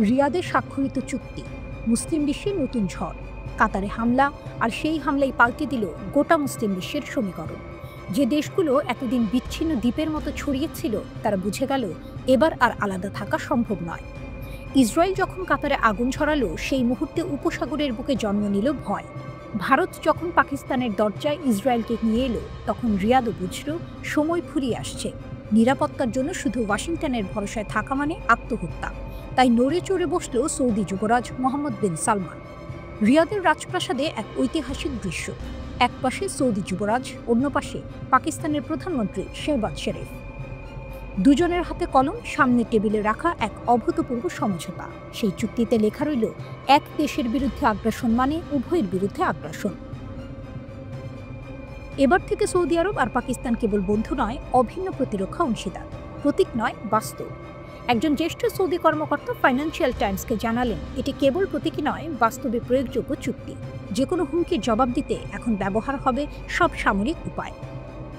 রিয়াদে স্বাক্ষরিত চুক্তি, মুসলিম বিশ্বে নতুন ঝড়, কাতারে হামলা, আর সেই হামলাই পাল্টে দিল গোটা মুসলিম বিশ্বের সমীকরণ। যে দেশগুলো এতদিন বিচ্ছিন্ন দ্বীপের মতো ছড়িয়েছিল তারা বুঝে গেল এবার আর আলাদা থাকা সম্ভব নয়। ইসরায়েল যখন কাতারে আগুন ছড়ালো সেই মুহূর্তে উপসাগরের বুকে জন্ম নিল ভয়। ভারত যখন পাকিস্তানের দরজায় ইসরায়েলকে নিয়ে এলো তখন রিয়াদও বুঝল সময় ফুরিয়ে আসছে। নিরাপত্তার জন্য শুধু ওয়াশিংটনের ভরসায় থাকা মানে আত্মহত্যা। তাই নড়ে চড়ে বসল সৌদি যুবরাজ মোহাম্মদ বিন সালমান। রিয়াদের রাজপ্রাসাদে এক ঐতিহাসিক দৃশ্য, এক পাশে সৌদি যুবরাজ, অন্য পাশে পাকিস্তানের প্রধানমন্ত্রী শেহবাজ শরীফ। দুজনের হাতে কলম, সামনে টেবিলে রাখা এক অভূতপূর্ব সমঝোতা। সেই চুক্তিতে লেখা রইল, এক দেশের বিরুদ্ধে আগ্রাসন মানে উভয়ের বিরুদ্ধে আগ্রাসন। এবার থেকে সৌদি আরব আর পাকিস্তান কেবল বন্ধু নয়, অভিন্ন প্রতিরক্ষা অংশীদার। প্রতীক নয়, বাস্তব। একজন জ্যেষ্ঠ সৌদি কর্মকর্তা ফাইন্যান্সিয়াল টাইমসকে জানালেন, এটি কেবল প্রতীকী নয়, বাস্তবে প্রয়োগযোগ্য চুক্তি। যে কোনো হুমকির জবাব দিতে এখন ব্যবহার হবে সব সামরিক উপায়।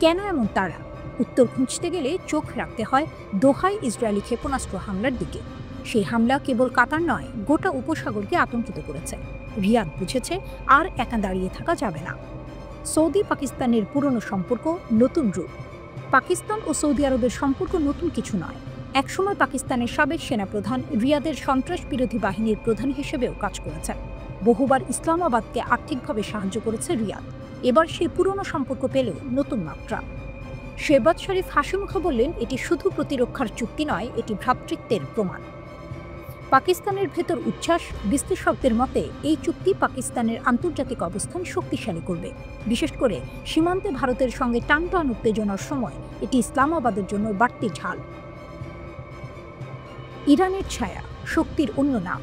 কেন এমন তাড়া? উত্তর খুঁজতে গেলে চোখ রাখতে হয় দোহায় ইসরায়েলি ক্ষেপণাস্ত্র হামলার দিকে। সেই হামলা কেবল কাতার নয়, গোটা উপসাগরকে আতঙ্কিত করেছে। রিয়াদ বুঝেছে আর একা দাঁড়িয়ে থাকা যাবে না। সৌদি পাকিস্তানের পুরনো সম্পর্ক নতুন রূপ। পাকিস্তান ও সৌদি আরবের সম্পর্ক নতুন কিছু নয়। একসময় পাকিস্তানের সাবেক সেনাপ্রধান রিয়াদের সন্ত্রাস বিরোধী বাহিনীর প্রধান হিসেবেও কাজ করেছেন। বহুবার ইসলামাবাদকে আর্থিকভাবে সাহায্য করেছে রিয়াদ। এবার সেই পুরনো সম্পর্ক পেল নতুন মাত্রা। শেহবাজ শরীফ হাসিমুখে বললেন, এটি শুধু প্রতিরক্ষার চুক্তি নয়, এটি ভ্রাতৃত্বের প্রমাণ। পাকিস্তানের ভেতর উচ্ছ্বাস। বিশ্লেষকদের মতে এই চুক্তি পাকিস্তানের আন্তর্জাতিক অবস্থান শক্তিশালী করবে। বিশেষ করে সীমান্তে ভারতের সঙ্গে টানটান উত্তেজনার সময় এটি ইসলামাবাদের জন্য বাড়তি ঝাল। ইরানের ছায়া, শক্তির অন্য নাম।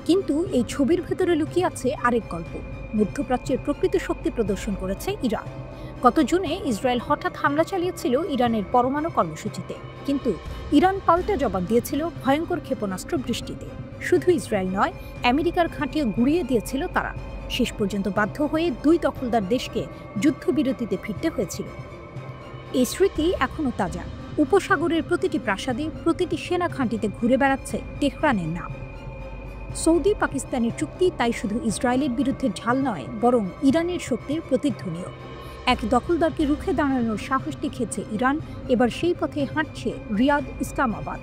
কিন্তু এই ছবির ভেতরে লুকিয়ে আছে আরেক গল্প। মধ্যপ্রাচ্যের প্রকৃত শক্তি প্রদর্শন করেছে ইরান। গত জুনে ইসরায়েল হঠাৎ হামলা চালিয়েছিল ইরানের পরমাণু কর্মসূচিতে, কিন্তু ইরান পাল্টা জবাব দিয়েছিল ভয়ঙ্কর ক্ষেপণাস্ত্র বৃষ্টিতে। শুধু ইসরায়েল নয়, আমেরিকার ঘাঁটিও গুঁড়িয়ে দিয়েছিল তারা। শেষ পর্যন্ত বাধ্য হয়ে দুই দখলদার দেশকে যুদ্ধবিরতিতে ফিরতে হয়েছিল। এই স্মৃতি এখনও তাজা। উপসাগরের প্রতিটি প্রাসাদে, প্রতিটি সেনা ঘাঁটিতে ঘুরে বেড়াচ্ছে তেহরানের নাম। সৌদি পাকিস্তানের চুক্তি তাই শুধু ইসরায়েলের বিরুদ্ধে ঝাল নয়, বরং ইরানের শক্তির প্রতিধ্বনিও। এক দখলদারকে রুখে দাঁড়ানোর সাহস দেখিয়েছে ইরান। এবার সেই পথে হাঁটছে রিয়াদ, ইসলামাবাদ।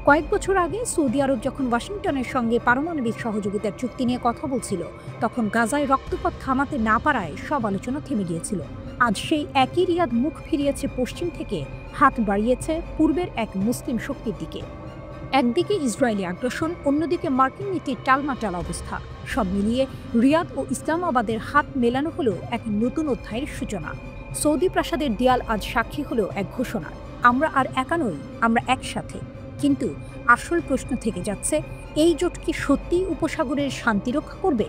কয়েক বছর আগে সৌদি আরব যখন ওয়াশিংটনের সঙ্গে পারমাণবিক সহযোগিতার চুক্তি নিয়ে কথা বলছিল, তখন গাজায় রক্তপাত থামাতে না পারায় সব আলোচনা থেমে গিয়েছিল। আজ সেই একই রিয়াদ মুখ ফিরিয়েছে পশ্চিম থেকে, হাত বাড়িয়েছে পূর্বের এক মুসলিম শক্তির দিকে। একদিকে ইসরায়েলি আগ্রাসন, অন্যদিকে মার্কিন নীতির টালমাটাল অবস্থা। সব মিলিয়ে রিয়াদ ও ইসলামাবাদের হাত মেলানো হলো এক নতুন অধ্যায়ের সূচনা। সৌদি প্রাসাদের দেয়াল আজ সাক্ষী হলো এক ঘোষণা, আমরা আর একা নই, আমরা একসাথে। কিন্তু আসল প্রশ্ন থেকে যাচ্ছে, এই জোট কি সত্যিই উপসাগরের শান্তি রক্ষা করবে?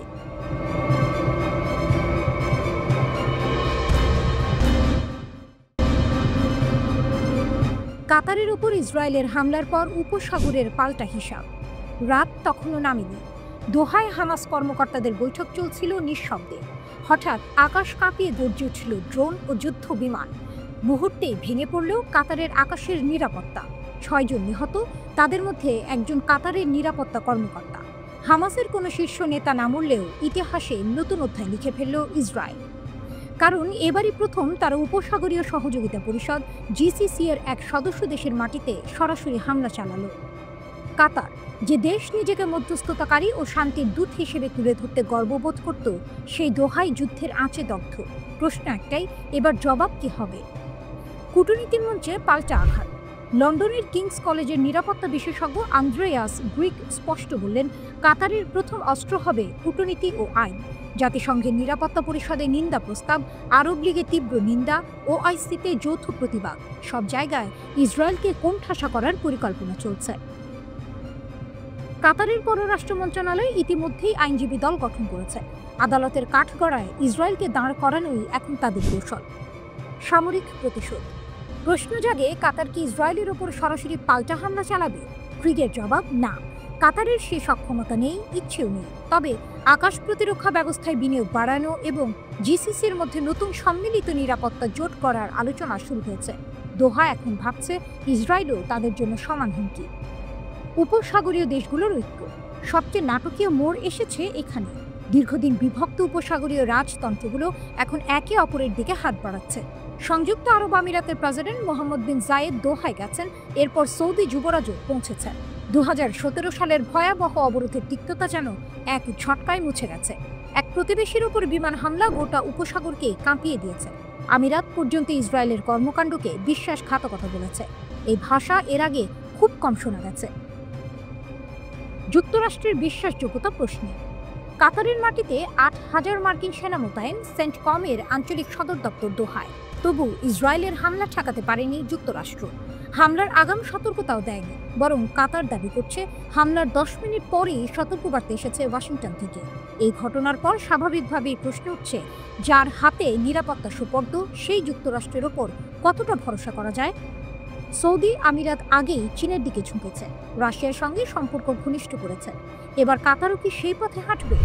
কাতারের উপর ইসরায়েলের হামলার পর উপসাগরের পাল্টা হিসাব। রাত তখনও নামেনি। দোহায় হামাস কর্মকর্তাদের বৈঠক চলছিল নিঃশব্দে। হঠাৎ আকাশ কাঁপিয়ে গর্জে উঠল ড্রোন ও যুদ্ধ বিমান। মুহূর্তেই ভেঙে পড়ল কাতারের আকাশের নিরাপত্তা। 6 জন নিহত, তাদের মধ্যে একজন কাতারের নিরাপত্তা কর্মকর্তা। হামাসের কোনো শীর্ষ নেতা না মরলেও ইতিহাসে নতুন অধ্যায় লিখে ফেলল ইসরায়েল। কারণ এবারই প্রথম তারা উপসাগরীয় সহযোগিতা পরিষদ জিসিসি এর এক সদস্য দেশের মাটিতে সরাসরি হামলা চালালো। কাতার, যে দেশ নিজেকে মধ্যস্থতাকারী ও শান্তির দূত হিসেবে তুলে ধরতে গর্ববোধ করত, সেই দোহায় যুদ্ধের আঁচে দগ্ধ। প্রশ্ন একটাই, এবার জবাব কি হবে? কূটনীতির মঞ্চে পাল্টা আঘাত। লন্ডনের কিংস কলেজের নিরাপত্তা বিশেষজ্ঞ আন্দ্রেয়াস গ্রিক স্পষ্ট বললেন, কাতারের প্রথম অস্ত্র হবে কূটনীতি ও আইন। জাতিসংঘের নিরাপত্তা পরিষদে নিন্দা প্রস্তাব, আরব লীগে তীব্র নিন্দা, ওআইসিতে যৌথ প্রতিবাদ। সব জায়গায় ইসরায়েলকে কোণঠাসা করার পরিকল্পনা চলছে। কাতারের পররাষ্ট্র মন্ত্রণালয় ইতিমধ্যেই আইনজীবী দল গঠন করেছে। আদালতের কাঠগড়ায় ইসরায়েলকে দাঁড় করানোই এখন তাদের কৌশল। সামরিক প্রতিশোধ। প্রশ্ন জাগে, কাতার কি ইসরায়েলের ওপর সরাসরি পাল্টা হামলা চালাবে? গ্রিকের জবাব, না। কাতারের সে সক্ষমতা নেই, ইচ্ছেও নেই। তবে আকাশ প্রতিরক্ষা ব্যবস্থায় বিনিয়োগ বাড়ানো এবং জিসিসির মধ্যে নতুন সম্মিলিত নিরাপত্তা জোট করার আলোচনা শুরু হয়েছে। দোহা এখন ভাবছে ইসরায়েলও তাদের জন্য সমান হুমকি। উপসাগরীয় দেশগুলোর ঐক্য। সবচেয়ে নাটকীয় মোড় এসেছে এখানে। দীর্ঘদিন বিভক্ত উপসাগরীয় রাজতন্ত্রগুলো এখন একে অপরের দিকে হাত বাড়াচ্ছে। সংযুক্ত আরব আমিরাতের প্রেসিডেন্ট মোহাম্মদ বিন জায়েদ দোহায় গেছেন, এরপর সৌদি যুবরাজও পৌঁছেছেন। 2017 সালের ভয়াবহ অবরোধের তিক্ততা যেন এক ঝটকায় মুছে গেছে। এক প্রতিবেশীর উপর বিমান হামলা গোটা উপসাগরকে কাঁপিয়ে দিয়েছে। আমিরাত পর্যন্ত ইসরায়েলের কর্মকাণ্ডকে বিশ্বাসঘাতকতা বলেছে। এই ভাষা এর আগে খুব কম শোনা গেছে। যুক্তরাষ্ট্রের বিশ্বাসযোগ্যতা প্রশ্নে। কাতারের মাটিতে 8,000 মার্কিন সেনা মোতায়েন, সেন্টকমের আঞ্চলিক সদর দপ্তর দোহায়। তবু ইসরায়েলের হামলা ঠেকাতে পারেনি যুক্তরাষ্ট্র। হামলার আগাম সতর্কতাও দেয়নি, বরং কাতার দাবি করছে হামলার 10 মিনিট পরেই সতর্কবার্তা এসেছে ওয়াশিংটন থেকে। এই ঘটনার পর স্বাভাবিকভাবেই প্রশ্ন উঠছে, যার হাতে নিরাপত্তা সুপর্দ সেই যুক্তরাষ্ট্রের ওপর কতটা ভরসা করা যায়? সৌদি আমিরাত আগেই চীনের দিকে ঝুঁকেছে, রাশিয়ার সঙ্গে সম্পর্ক ঘনিষ্ঠ করেছে। এবার কাতারও কি সেই পথে হাঁটবে?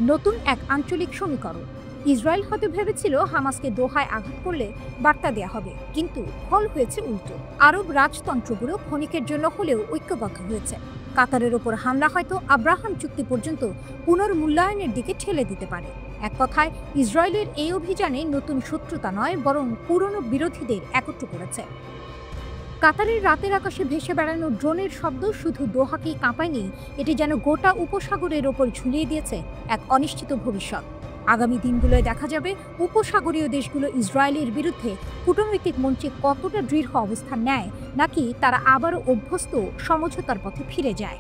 নতুন এক আঞ্চলিক সমীকরণ। ইসরায়েল হয়তো ভেবেছিল হামাসকে দোহায় আঘাত করলে বার্তা দেয়া হবে, কিন্তু ফল হয়েছে উল্টো। আরব রাজতন্ত্রগুলো ক্ষণিকের জন্য হলেও ঐক্যবদ্ধ হয়েছে। কাতারের ওপর হামলা হয়তো আব্রাহাম চুক্তি পর্যন্ত পুনর্মূল্যায়নের দিকে ঠেলে দিতে পারে। এক কথায়, ইসরায়েলের এই অভিযানে নতুন শত্রুতা নয়, বরং পুরনো বিরোধীদের একত্র করেছে। কাতারের রাতের আকাশে ভেসে বেড়ানো ড্রোনের শব্দ শুধু দোহাকেই কাঁপায়নি, এটি যেন গোটা উপসাগরের ওপর ঝুলিয়ে দিয়েছে এক অনিশ্চিত ভবিষ্যৎ। আগামী দিনগুলোয় দেখা যাবে উপসাগরীয় দেশগুলো ইসরায়েলের বিরুদ্ধে কূটনৈতিক মঞ্চে কতটা দৃঢ় অবস্থান নেয়, নাকি তারা আবারও অভ্যস্ত সমঝোতার পথে ফিরে যায়।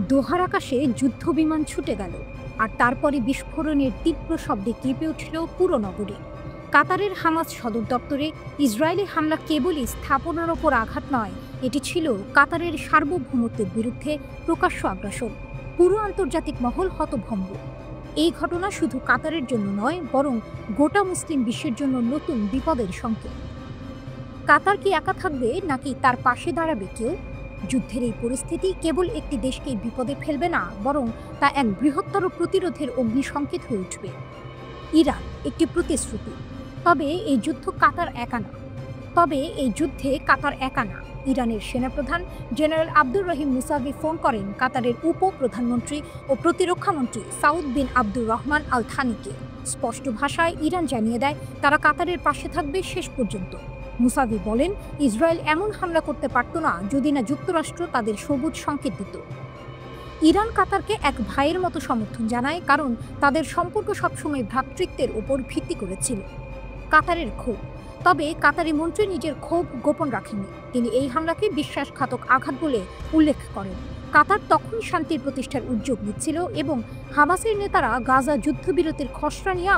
দোহার আকাশে যুদ্ধ বিমান ছুটে গেল, আর তারপরে বিস্ফোরণের তীব্র শব্দে কেঁপে উঠল পুরো নগরী। কাতারের হামাস সদর দপ্তরে ইসরায়েলি হামলা কেবলই স্থাপনার ওপর আঘাত নয়, এটি ছিল কাতারের সার্বভৌমত্বের বিরুদ্ধে প্রকাশ্য আগ্রাসন। পুরো আন্তর্জাতিক মহল হতভম্ব। এই ঘটনা শুধু কাতারের জন্য নয়, বরং গোটা মুসলিম বিশ্বের জন্য নতুন বিপদের সংকেত। কাতার কি একা থাকবে, নাকি তার পাশে দাঁড়াবে কেউ? যুদ্ধের এই পরিস্থিতি কেবল একটি দেশকে বিপদে ফেলবে না, বরং তা এক বৃহত্তর প্রতিরোধের অগ্নিসংকেত হয়ে উঠবে। ইরান একটি প্রতিশ্রুতি। তবে এই যুদ্ধে কাতার একা না। ইরানের সেনাপ্রধান general Abdur Rahim Musavi phone করেন কাতারের উপ-প্রধানমন্ত্রী ও প্রতিরক্ষামন্ত্রী সাউদ বিন আব্দুর রহমান আল থানিকে। স্পষ্ট ভাষায় ইরান জানিয়ে দেয় তারা কাতারের পাশে থাকবে শেষ পর্যন্ত। মুসাভি বলেন, ইসরায়েল এমন হামলা করতে পারত না যদি না যুক্তরাষ্ট্র তাদের সবুজ সংকেত দিত। ইরান কাতারকে এক ভাইয়ের মতো সমর্থন জানায়, কারণ তাদের সম্পর্ক সবসময় ভ্রাতৃত্বের উপর ভিত্তি করেছিল। কাতারের ক্ষোভ। তবে কাতারি মন্ত্রী নিজের ক্ষোভ গোপন রাখেননি। তিনি এই হামলাকে বিশ্বাসঘাতক আঘাত বলে উল্লেখ করেন। কাতার তখন শান্তির প্রতিষ্ঠার উদ্যোগ নিচ্ছিল এবং হামাসের নেতারা গাজা যুদ্ধবিরতির খসড়া নিয়ে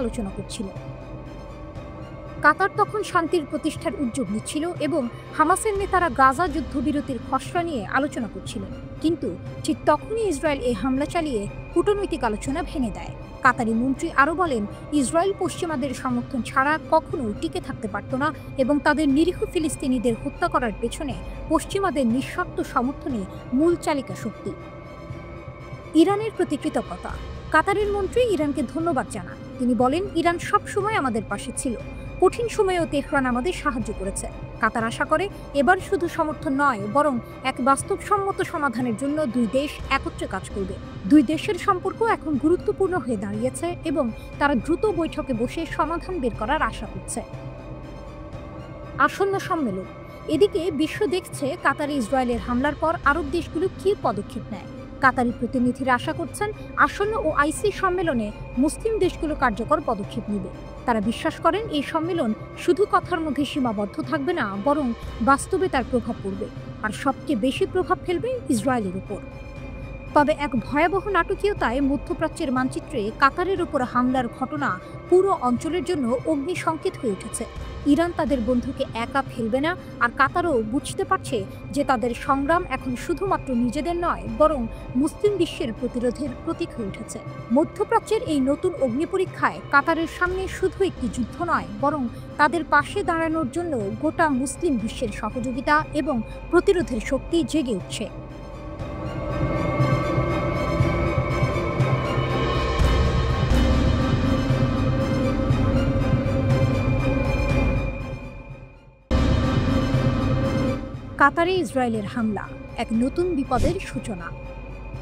আলোচনা করছিল। কিন্তু ঠিক তখনই ইসরায়েল এই হামলা চালিয়ে কূটনৈতিক আলোচনা ভেঙে দেয়। কাতারি মন্ত্রী আরও বলেন, ইসরায়েল পশ্চিমাদের সমর্থন ছাড়া কখনো টিকে থাকতে পারত না এবং তাদের নিরীহ ফিলিস্তিনিদের হত্যা করার পেছনে পশ্চিমাদের নিঃশর্ত সমর্থনই মূল চালিকা শক্তি। ইরানের প্রতি কৃতজ্ঞতা। কাতারের মন্ত্রী ইরানকে ধন্যবাদ জানান। তিনি বলেন, ইরান সবসময় আমাদের পাশে ছিল, কঠিন সময়েও তেহরান আমাদের সাহায্য করেছে। কাতার আশা করে এবার শুধু সমর্থন নয়, বরং এক বাস্তবসম্মত সমাধানের জন্য দুই দেশ একত্রে কাজ করবে। দুই দেশের সম্পর্ক এখন গুরুত্বপূর্ণ হয়ে দাঁড়িয়েছে এবং তারা দ্রুত বৈঠকে বসে সমাধান বের করার আশা করছে। আসন্ন সম্মেলন। এদিকে বিশ্ব দেখছে কাতারে ইসরায়েলের হামলার পর আরব দেশগুলো কী পদক্ষেপ নেয়। কাতারি প্রতিনিধিরা আশা করছেন আসন্ন OIC সম্মেলনে মুসলিম দেশগুলো কার্যকর পদক্ষেপ নেবে। তারা বিশ্বাস করেন এই সম্মেলন শুধু কথার মধ্যে সীমাবদ্ধ থাকবে না, বরং বাস্তবে তার প্রভাব পড়বে, আর সবচেয়ে বেশি প্রভাব ফেলবে ইসরায়েলের উপর। তবে এক ভয়াবহ নাটকীয়তায় মধ্যপ্রাচ্যের মানচিত্রে কাতারের উপর হামলার ঘটনা পুরো অঞ্চলের জন্য অগ্নিসংকেত হয়ে উঠেছে। ইরান তাদের বন্ধুকে একা ফেলবে না, আর কাতারও বুঝতে পারছে যে তাদের সংগ্রাম এখন শুধুমাত্র নিজেদের নয়, বরং মুসলিম বিশ্বের প্রতিরোধের প্রতীক হয়ে উঠেছে। মধ্যপ্রাচ্যের এই নতুন অগ্নিপরীক্ষায় কাতারের সামনে শুধু একটি যুদ্ধ নয়, বরং তাদের পাশে দাঁড়ানোর জন্য গোটা মুসলিম বিশ্বের সহযোগিতা এবং প্রতিরোধের শক্তি জেগে উঠছে। কাতারে ইসরায়েলের হামলা এক নতুন বিপদের সূচনা।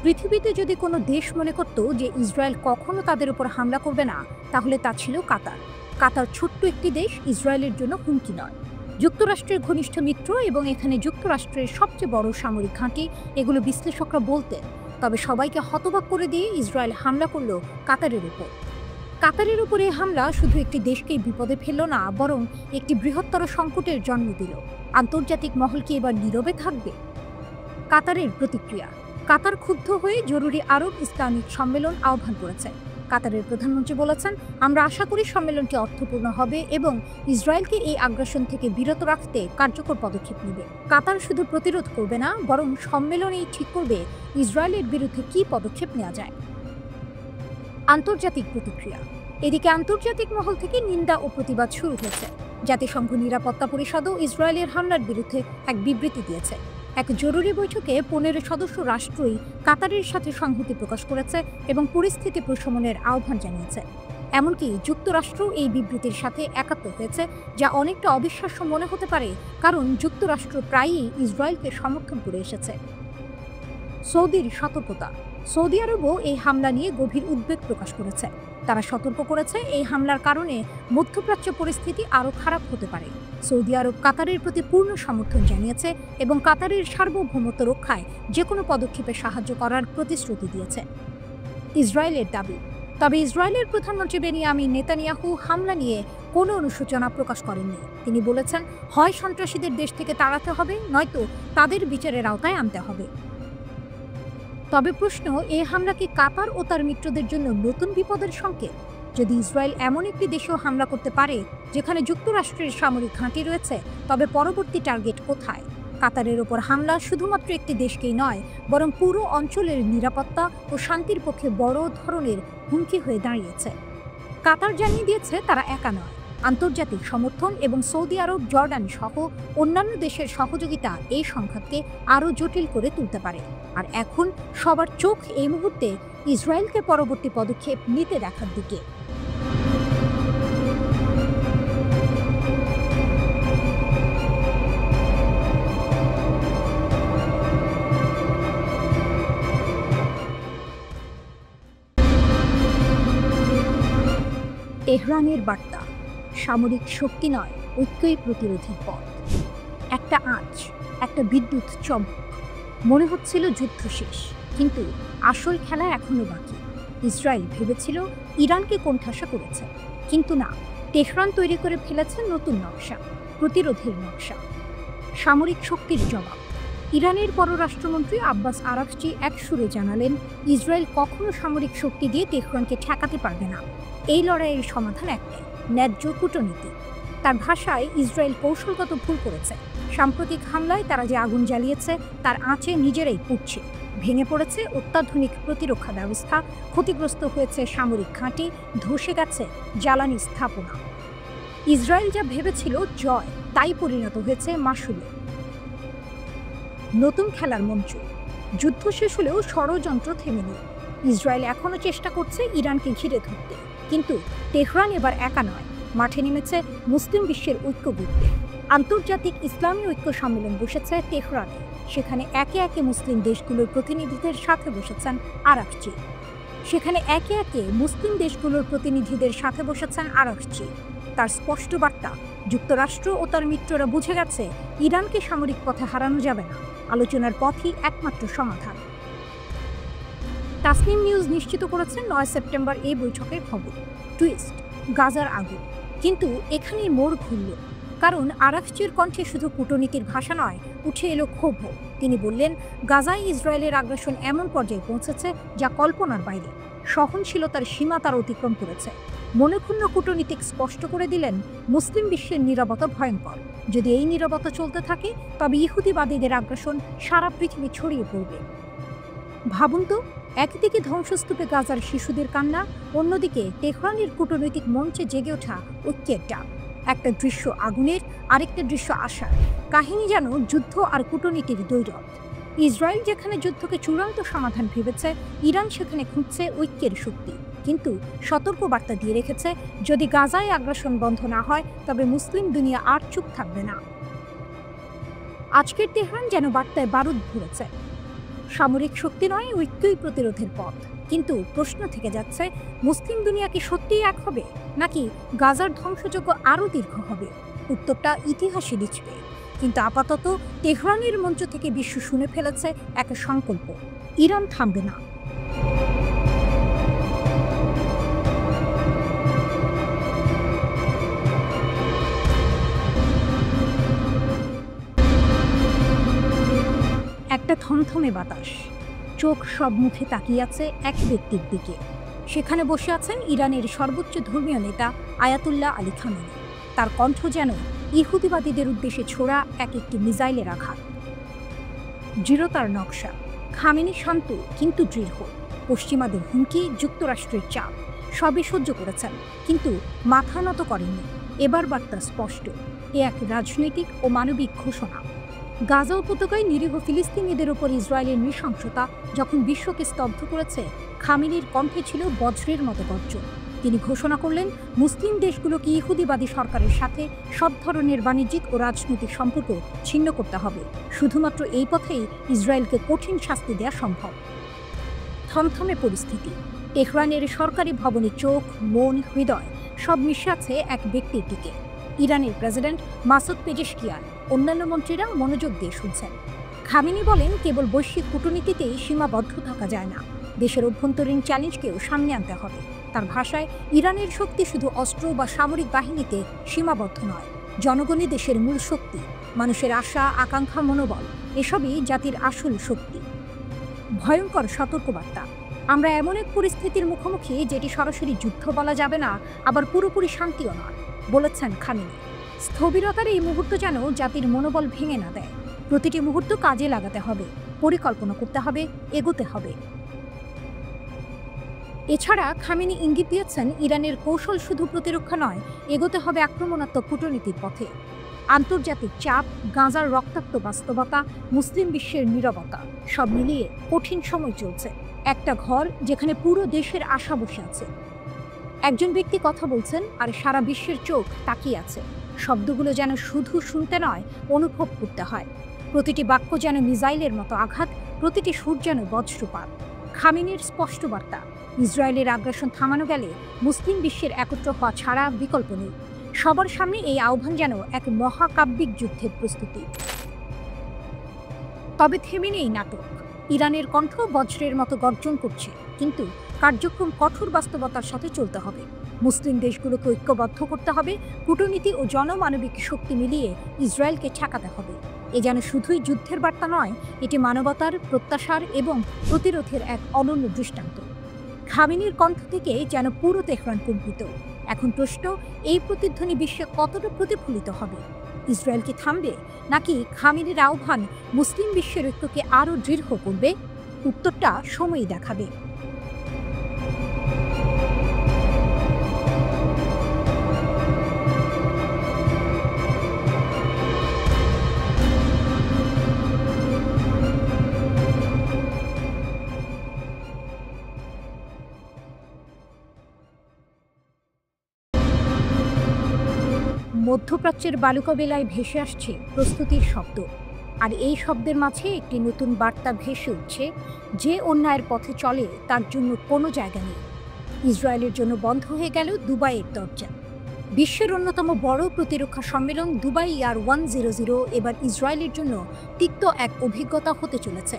পৃথিবীতে যদি কোনো দেশ মনে করত যে ইসরায়েল কখনো তাদের উপর হামলা করবে না, তাহলে তা ছিল কাতার। কাতার ছোট্ট একটি দেশ, ইসরায়েলের জন্য হুমকি নয়। যুক্তরাষ্ট্রের ঘনিষ্ঠ মিত্র এবং এখানে যুক্তরাষ্ট্রের সবচেয়ে বড় সামরিক ঘাঁটি, এগুলো বিশ্লেষকরা বলতেন। তবে সবাইকে হতবাক করে দিয়ে ইসরায়েল হামলা করল কাতারের উপর। কাতারের উপরে হামলা শুধু একটি দেশকেই বিপদে ফেলল না, বরং একটি বৃহত্তর সংকটের জন্ম দিল। আন্তর্জাতিক মহল কি এবার নীরবে থাকবে? কাতারের প্রতিক্রিয়া। কাতার ক্ষুব্ধ হয়ে জরুরি আরব ইসলামিক সম্মেলন আহ্বান করেছে। কাতারের প্রধানমন্ত্রী বলেছেন, আমরা আশা করি সম্মেলনটি অর্থপূর্ণ হবে এবং ইসরায়েলকে এই আগ্রাসন থেকে বিরত রাখতে কার্যকর পদক্ষেপ নেবে। কাতার শুধু প্রতিরোধ করবে না, বরং সম্মেলনেই ঠিক করবে ইসরায়েলের বিরুদ্ধে কী পদক্ষেপ নেওয়া যায়। আন্তর্জাতিক প্রতিক্রিয়া। এদিকে আন্তর্জাতিক মহল থেকে নিন্দা ও প্রতিবাদ শুরু হয়েছে। জাতিসংঘ নিরাপত্তা পরিষদও ইসরায়েলের হামলার বিরুদ্ধে এক বিবৃতি দিয়েছে। এক জরুরি বৈঠকে 15 সদস্য রাষ্ট্রই কাতারের সাথে সংহতি প্রকাশ করেছে এবং পরিস্থিতি প্রশমনের আহ্বান জানিয়েছে। এমনকি যুক্তরাষ্ট্র এই বিবৃতির সাথে একাত্ম হয়েছে, যা অনেকটা অবিশ্বাস্য মনে হতে পারে, কারণ যুক্তরাষ্ট্র প্রায়ই ইসরায়েলকে সমর্থন করে এসেছে। সৌদির সতর্কতা। সৌদি আরবও এই হামলা নিয়ে গভীর উদ্বেগ প্রকাশ করেছে। তারা সতর্ক করেছে, এই হামলার কারণে মধ্যপ্রাচ্য পরিস্থিতি আরও খারাপ হতে পারে। সৌদি আরব কাতারের প্রতি পূর্ণ সমর্থন জানিয়েছে এবং কাতারের সার্বভৌমত্ব রক্ষায় যে কোনো পদক্ষেপে সাহায্য করার প্রতিশ্রুতি দিয়েছে। ইসরায়েলের দাবি। তবে ইসরায়েলের প্রধানমন্ত্রী বেনিয়ামিন নেতানিয়াহু হামলা নিয়ে কোনো অনুশোচনা প্রকাশ করেননি। তিনি বলেছেন, হয় সন্ত্রাসীদের দেশ থেকে তাড়াতে হবে, নয়তো তাদের বিচারের আওতায় আনতে হবে। তবে প্রশ্ন, এই হামলা কি কাতার ও তার মিত্রদের জন্য নতুন বিপদের সংকেত? যদি ইসরায়েল এমন একটি দেশেও হামলা করতে পারে যেখানে যুক্তরাষ্ট্রের সামরিক ঘাঁটি রয়েছে, তবে পরবর্তী টার্গেট কোথায়? কাতারের ওপর হামলা শুধুমাত্র একটি দেশকেই নয়, বরং পুরো অঞ্চলের নিরাপত্তা ও শান্তির পক্ষে বড় ধরনের হুমকি হয়ে দাঁড়িয়েছে। কাতার জানিয়ে দিয়েছে তারা একা নয়। আন্তর্জাতিক সমর্থন এবং সৌদি আরব, জর্ডান সহ অন্যান্য দেশের সহযোগিতা এই সংঘাতকে আরও জটিল করে তুলতে পারে। আর এখন সবার চোখ এই মুহূর্তে ইসরায়েলকে পরবর্তী পদক্ষেপ নিতে দেখার দিকে। তেহরানের বার্তা, সামরিক শক্তি নয়, ঐক্যই প্রতিরোধের পথ। একটা আঁচ, একটা বিদ্যুৎ চমক। মনে হচ্ছিল যুদ্ধ শেষ, কিন্তু আসল খেলা এখনো বাকি। ইসরায়েল ভেবেছিল ইরানকে কোণঠাসা করেছে, কিন্তু না, তেহরান তৈরি করে ফেলেছে নতুন নকশা, প্রতিরোধের নকশা। সামরিক শক্তির জবাব। ইরানের পররাষ্ট্রমন্ত্রী আব্বাস আরাগচি এক সুরে জানালেন, ইসরায়েল কখনো সামরিক শক্তি দিয়ে তেহরানকে ঠেকাতে পারবে না। এই লড়াইয়ের সমাধান একটাই, ন্যায্য কূটনীতি। তার ভাষায়, ইসরায়েল কৌশলগত ভুল করেছে। সাম্প্রতিক হামলায় তারা যে আগুন জ্বালিয়েছে তার আঁচে নিজেরাই পুড়ছে। ভেঙে পড়েছে অত্যাধুনিক প্রতিরক্ষা ব্যবস্থা, ক্ষতিগ্রস্ত হয়েছে সামরিক ঘাঁটি, ধসে গেছে জ্বালানি স্থাপনা। ইসরায়েল যা ভেবেছিল জয়, তাই পরিণত হয়েছে মাশুলে। নতুন খেলার মঞ্চ। যুদ্ধ শেষ হলেও ষড়যন্ত্র থেমেনি। ইসরায়েল এখনও চেষ্টা করছে ইরানকে ঘিরে ধরতে, কিন্তু তেহরান এবার একা নয়, মাঠে নেমেছে মুসলিম বিশ্বের ঐক্য গড়তে। আন্তর্জাতিক ইসলামী ঐক্য সম্মেলন বসেছে তেহরানে। সেখানে একে একে মুসলিম দেশগুলোর প্রতিনিধিদের সাথে বসেছেন আরাগচি। তার স্পষ্ট বার্তা, যুক্তরাষ্ট্র ও তার মিত্ররা বুঝে গেছে ইরানকে সামরিক পথে হারানো যাবে না, আলোচনার পথই একমাত্র সমাধান। তাসনিম নিউজ নিশ্চিত করেছেন 9 সেপ্টেম্বর এই বৈঠকের খবর। টুইস্ট, গাজার আগুন। কিন্তু এখানেই মোড় ঘুরল, কারণ আরাগচির কণ্ঠে শুধু কূটনীতির ভাষা নয়, উঠে এলো ক্ষোভ। তিনি বললেন, গাজায় ইসরায়েলের আগ্রাসন এমন পর্যায়ে পৌঁছেছে যা কল্পনার বাইরে। সহনশীলতার সীমা তার অতিক্রম করেছে। মনক্ষুণ্ণ কূটনীতিক স্পষ্ট করে দিলেন, মুসলিম বিশ্বের নীরবতা ভয়ঙ্কর। যদি এই নীরবতা চলতে থাকে, তবে ইহুদিবাদীদের আগ্রাসন সারা পৃথিবী ছড়িয়ে পড়বে। ভাবুন তো, একদিকে ধ্বংসস্তূপে গাজার শিশুদের কান্না, অন্যদিকে তেহরানের কূটনৈতিক মঞ্চে জেগে ওঠা ঐক্যের ডাক। একটা দৃশ্য আগুনের, আরেকটা দৃশ্য আশার। কাহিনী যেন যুদ্ধ আর কূটনীতির দ্বৈরথ। ইসরায়েল যেখানে যুদ্ধকে চূড়ান্ত সমাধান ভেবেছে, ইরান সেখানে খুঁজছে ঐক্যের শক্তি। কিন্তু সতর্ক বার্তা দিয়ে রেখেছে, যদি গাজায় আগ্রাসন বন্ধ না হয়, তবে মুসলিম দুনিয়া আর চুপ থাকবে না। আজকের তেহরান যেন বার্তায় বারুদ ভরেছে। সামরিক শক্তি নয়, ঐক্যই প্রতিরোধের পথ। কিন্তু প্রশ্ন থেকে যাচ্ছে, মুসলিম দুনিয়া কি সত্যিই এক হবে, নাকি গাজার ধ্বংসযজ্ঞ আরও দীর্ঘ হবে? উত্তরটা ইতিহাসই লিখবে। কিন্তু আপাতত তেহরানের মঞ্চ থেকে বিশ্ব শুনে ফেলেছে এক সংকল্প: ইরান থামবে না। একটা থমথমে বাতাস, চোখ সব মুখে তাকিয়ে আছে এক ব্যক্তির দিকে। সেখানে বসে আছেন ইরানের সর্বোচ্চ ধর্মীয় নেতা আয়াতুল্লাহ আলী খামেনি। তার কণ্ঠ যেন ইহুদিবাদীদের উদ্দেশ্যে ছোড়া এক একটি মিসাইলের আঘাত। দৃঢ়তার নকশা। খামেনি শান্ত কিন্তু দৃঢ়। পশ্চিমাদের হুমকি, যুক্তরাষ্ট্রের চাপ সবই সহ্য করেছেন, কিন্তু মাথা নত করেননি। এবার বার্তা স্পষ্ট, এ এক রাজনৈতিক ও মানবিক ঘোষণা। গাজা উপত্যকায় নিরীহ ফিলিস্তিনিদের ওপর ইসরায়েলের নৃশংসতা যখন বিশ্বকে স্তব্ধ করেছে, খামেনির কণ্ঠে ছিল বজ্রের মতো গর্জন। তিনি ঘোষণা করলেন, মুসলিম দেশগুলোকে ইহুদিবাদী সরকারের সাথে সব ধরনের বাণিজ্যিক ও রাজনৈতিক সম্পর্ক ছিন্ন করতে হবে। শুধুমাত্র এই পথেই ইসরায়েলকে কঠিন শাস্তি দেওয়া সম্ভব। থমথমে পরিস্থিতি। তেহরানের সরকারি ভবনে চোখ, মন, হৃদয় সব মিশে আছে এক ব্যক্তির দিকে। ইরানের প্রেসিডেন্ট মাসুদ পেজেশকিয়ান, অন্যান্য মন্ত্রীরা মনোযোগ দিয়ে শুনছেন। খামেনি বলেন, কেবল বৈশ্বিক কূটনীতিতেই সীমাবদ্ধ থাকা যায় না, দেশের অভ্যন্তরীণ চ্যালেঞ্জকেও সামনে আনতে হবে। তার ভাষায়, ইরানের শক্তি শুধু অস্ত্র বা সামরিক বাহিনীতে সীমাবদ্ধ নয়। জনগণই দেশের মূল শক্তি। মানুষের আশা, আকাঙ্ক্ষা, মনোবল এসবই জাতির আসল শক্তি। ভয়ঙ্কর সতর্কবার্তা। আমরা এমন এক পরিস্থিতির মুখোমুখি যেটি সরাসরি যুদ্ধ বলা যাবে না, আবার পুরোপুরি শান্তিও নয়, বলেছেন খামেনি। স্থবিরতার এই মুহূর্ত যেন জাতির মনোবল ভেঙে না দেয়। প্রতিটি মুহূর্ত কাজে লাগাতে হবে, পরিকল্পনা করতে হবে, এগোতে হবে। এছাড়া খামেনি ইঙ্গিত দিয়েছেন, ইরানের কৌশল শুধু প্রতিরক্ষা নয়, এগোতে হবে আক্রমণাত্মক কূটনীতির পথে। আন্তর্জাতিক চাপ, গাজার রক্তাক্ত বাস্তবতা, মুসলিম বিশ্বের নীরবতা সব মিলিয়ে কঠিন সময় চলছে। একটা ঘর যেখানে পুরো দেশের আশা বসে আছে। একজন ব্যক্তি কথা বলছেন আর সারা বিশ্বের চোখ তাকিয়ে আছে। শব্দগুলো যেন শুধু শুনতে নয়, অনুভব করতে হয়। প্রতিটি বাক্য যেন মিসাইলের মতো আঘাত, প্রতিটি সুর যেন বজ্রপাত। খামেনির স্পষ্ট বার্তা, ইসরায়েলের আগ্রাসন থামানো গেলে মুসলিম বিশ্বের একত্র হওয়া ছাড়া বিকল্প নেই। সবার সামনে এই আহ্বান যেন এক মহাকাব্যিক যুদ্ধের প্রস্তুতি। তবে থেমে নেই নাটক। ইরানের কণ্ঠ বজ্রের মতো গর্জন করছে, কিন্তু কার্যক্রম কঠোর বাস্তবতার সাথে চলতে হবে। মুসলিম দেশগুলোকে ঐক্যবদ্ধ করতে হবে, কূটনীতি ও জনমানবিক শক্তি মিলিয়ে ইসরায়েলকে ঠেকাতে হবে। এ যেন শুধুই যুদ্ধের বার্তা নয়, এটি মানবতার, প্রত্যাশার এবং প্রতিরোধের এক অনন্য দৃষ্টান্ত। খামেনির কণ্ঠ থেকে যেন পুরো তেহরান কম্পিত। এখন প্রশ্ন, এই প্রতিধ্বনি বিশ্বে কতটা প্রতিফলিত হবে? ইসরায়েল কি থামবে, নাকি খামেনির আহ্বান মুসলিম বিশ্বের ঐক্যকে আরও দৃঢ় করবে? উত্তরটা সময়ই দেখাবে। মধ্যপ্রাচ্যের বালুকাবেলায় ভেসে আসছে প্রস্তুতির শব্দ। আর এই শব্দের মাঝে একটি নতুন বার্তা ভেসে উঠছে, যে অন্যায়ের পথে চলে তার জন্য কোনো জায়গা নেই। ইসরায়েলের জন্য বন্ধ হয়ে গেল দুবাইয়ের দরজা। বিশ্বের অন্যতম বড় প্রতিরক্ষা সম্মেলন দুবাই ইয়ার 100 এবার ইসরায়েলের জন্য তিক্ত এক অভিজ্ঞতা হতে চলেছে।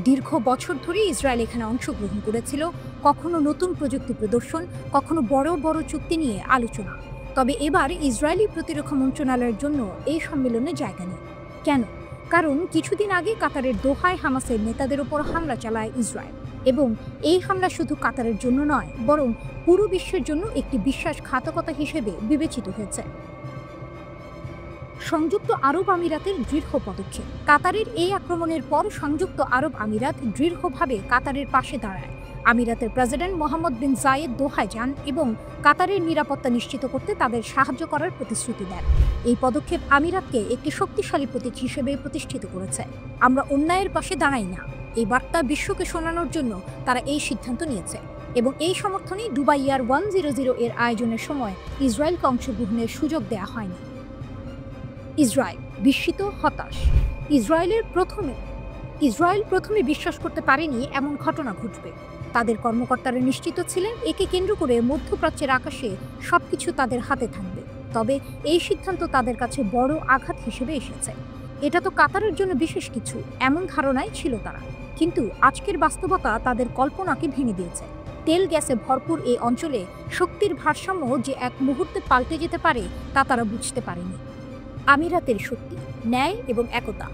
দীর্ঘ বছর ধরে ইসরায়েল এখানে অংশগ্রহণ করেছিল, কখনো নতুন প্রযুক্তি প্রদর্শন, কখনো বড় বড় চুক্তি নিয়ে আলোচনা। তবে এবার ইসরায়েলি প্রতিরক্ষা মন্ত্রণালয়ের জন্য এই সম্মেলনে জায়গা নেই। কেন? কারণ কিছুদিন আগে কাতারের দোহায় হামাসের নেতাদের ওপর হামলা চালায় ইসরায়েল, এবং এই হামলা শুধু কাতারের জন্য নয়, বরং পুরো বিশ্বের জন্য একটি বিশ্বাসঘাতকতা হিসেবে বিবেচিত হয়েছে। সংযুক্ত আরব আমিরাতের দৃঢ় পদক্ষেপ। কাতারের এই আক্রমণের পর সংযুক্ত আরব আমিরাত দৃঢ়ভাবে কাতারের পাশে দাঁড়ায়। আমিরাতের প্রেসিডেন্ট মোহাম্মদ বিন জায়েদ দোহায় যান এবং কাতারের নিরাপত্তা নিশ্চিত করতে তাদের সাহায্য করার প্রতিশ্রুতি দেন। এই পদক্ষেপ আমিরাতকে একটি শক্তিশালী প্রতীক হিসেবে প্রতিষ্ঠিত করেছে। আমরা অন্যায়ের পাশে দাঁড়াই না, এই বার্তা বিশ্বকে শোনানোর জন্য তারা এই সিদ্ধান্ত নিয়েছে। এবং এই সমর্থনেই দুবাই ইয়ার 100 এর আয়োজনের সময় ইসরায়েলকে অংশগ্রহণের সুযোগ দেওয়া হয়নি। ইসরায়েল বিস্মিত, হতাশ। ইসরায়েল প্রথমে বিশ্বাস করতে পারেনি এমন ঘটনা ঘটবে। তাদের কর্মকর্তারা নিশ্চিত ছিলেন একে কেন্দ্র করে মধ্যপ্রাচ্যের আকাশে সবকিছু তাদের হাতে থাকবে। তবে এই সিদ্ধান্ত তাদের কাছে বড় আঘাত হিসেবে এসেছে। এটা তো কাতারের জন্য বিশেষ কিছু, এমন ধারণাই ছিল তারা। কিন্তু আজকের বাস্তবতা তাদের কল্পনাকে ভেঙে দিয়েছে। তেল গ্যাসে ভরপুর এই অঞ্চলে শক্তির ভারসাম্য যে এক মুহূর্তে পাল্টে যেতে পারে তা তারা বুঝতে পারেনি। আমিরাতের শক্তি, ন্যায় এবং একতা।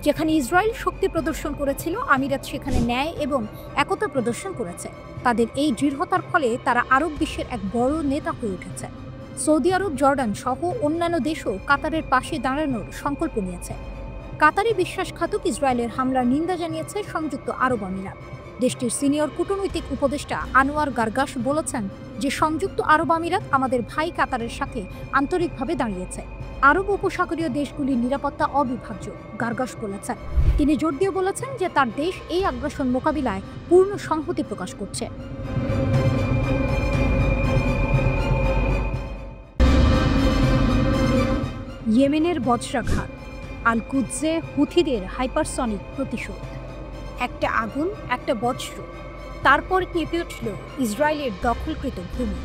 যেখানে ইসরায়েল শক্তি প্রদর্শন করেছিল, আমিরাত সেখানে ন্যায় এবং একতা প্রদর্শন করেছে। তাদের এই দৃঢ়তার ফলে তারা আরব বিশ্বের এক বড় নেতা হয়ে উঠেছে। সৌদি আরব, জর্ডান সহ অন্যান্য দেশও কাতারের পাশে দাঁড়ানোর সংকল্প নিয়েছে। কাতারি বিশ্বাসঘাতক ইসরায়েলের হামলার নিন্দা জানিয়েছে সংযুক্ত আরব আমিরাত। দেশটির সিনিয়র কূটনৈতিক উপদেষ্টা আনোয়ার গার্গাস বলেছেন যে সংযুক্ত আরব আমিরাত আমাদের ভাই কাতারের সাথে আন্তরিকভাবে দাঁড়িয়েছে। আরব উপসাগরীয় দেশগুলির নিরাপত্তা অবিভাজ্য, গার্গাস বলেছেন। তিনি জোর দিয়ে বলেছেন যে তার দেশ এই আগ্রাসন মোকাবিলায় পূর্ণ সংহতি প্রকাশ করছে। ইয়েমেনের বজ্রাঘাত, আল কুদসে হুথিদের হাইপারসনিক প্রতিশোধ। একটা আগুন, একটা বজ্র, তারপর কেঁপে উঠল ইসরায়েলের দখলকৃত ভূমি।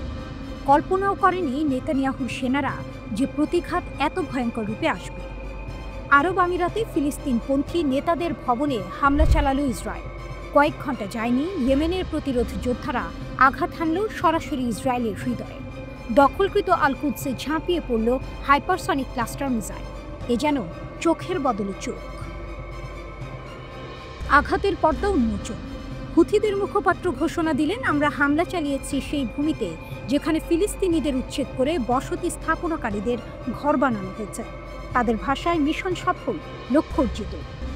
কল্পনাও করেনি নেতানিয়াহুর সেনারা যে প্রতিঘাত এত ভয়ঙ্কর রূপে আসবে। আরব আমিরাতে ফিলিস্তিনপন্থী নেতাদের ভবনে হামলা চালালো ইসরায়েল। কয়েক ঘন্টা যায়নি, ইয়েমেনের প্রতিরোধ যোদ্ধারা আঘাত হানল সরাসরি ইসরায়েলের হৃদয়ে। দখলকৃত আল কুদসে ঝাঁপিয়ে পড়ল হাইপারসনিক ক্লাস্টার মিসাইল। এ যেন চোখের বদলে চোখ। আঘাতের পর্দা উন্মোচন। হুথিদের মুখপাত্র ঘোষণা দিলেন, আমরা হামলা চালিয়েছি সেই ভূমিতে যেখানে ফিলিস্তিনিদের উচ্ছেদ করে বসতি স্থাপনাকারীদের ঘর বানানো হয়েছে। তাদের ভাষায় মিশন সফল, লক্ষ্য অর্জিত।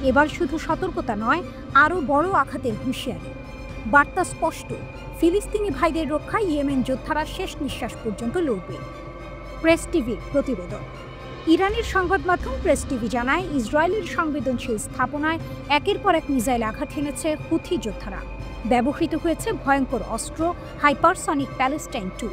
এবার শুধু সতর্কতা নয়, আরও বড় আঘাতের হুঁশিয়ারি। বার্তা স্পষ্ট, ফিলিস্তিনি ভাইদের রক্ষায় ইয়েমেন যোদ্ধারা শেষ নিঃশ্বাস পর্যন্ত লড়বে। প্রেস টিভির প্রতিবেদন। ইরানের সংবাদ মাধ্যম প্রেস টিভি জানায়, ইসরায়েলের সংবেদনশীল স্থাপনায় একের পর এক মিসাইল আঘাত হেনেছে হুথি যোদ্ধারা। ব্যবহৃত হয়েছে ভয়ঙ্কর অস্ত্র হাইপারসনিক প্যালেস্টাইন 2।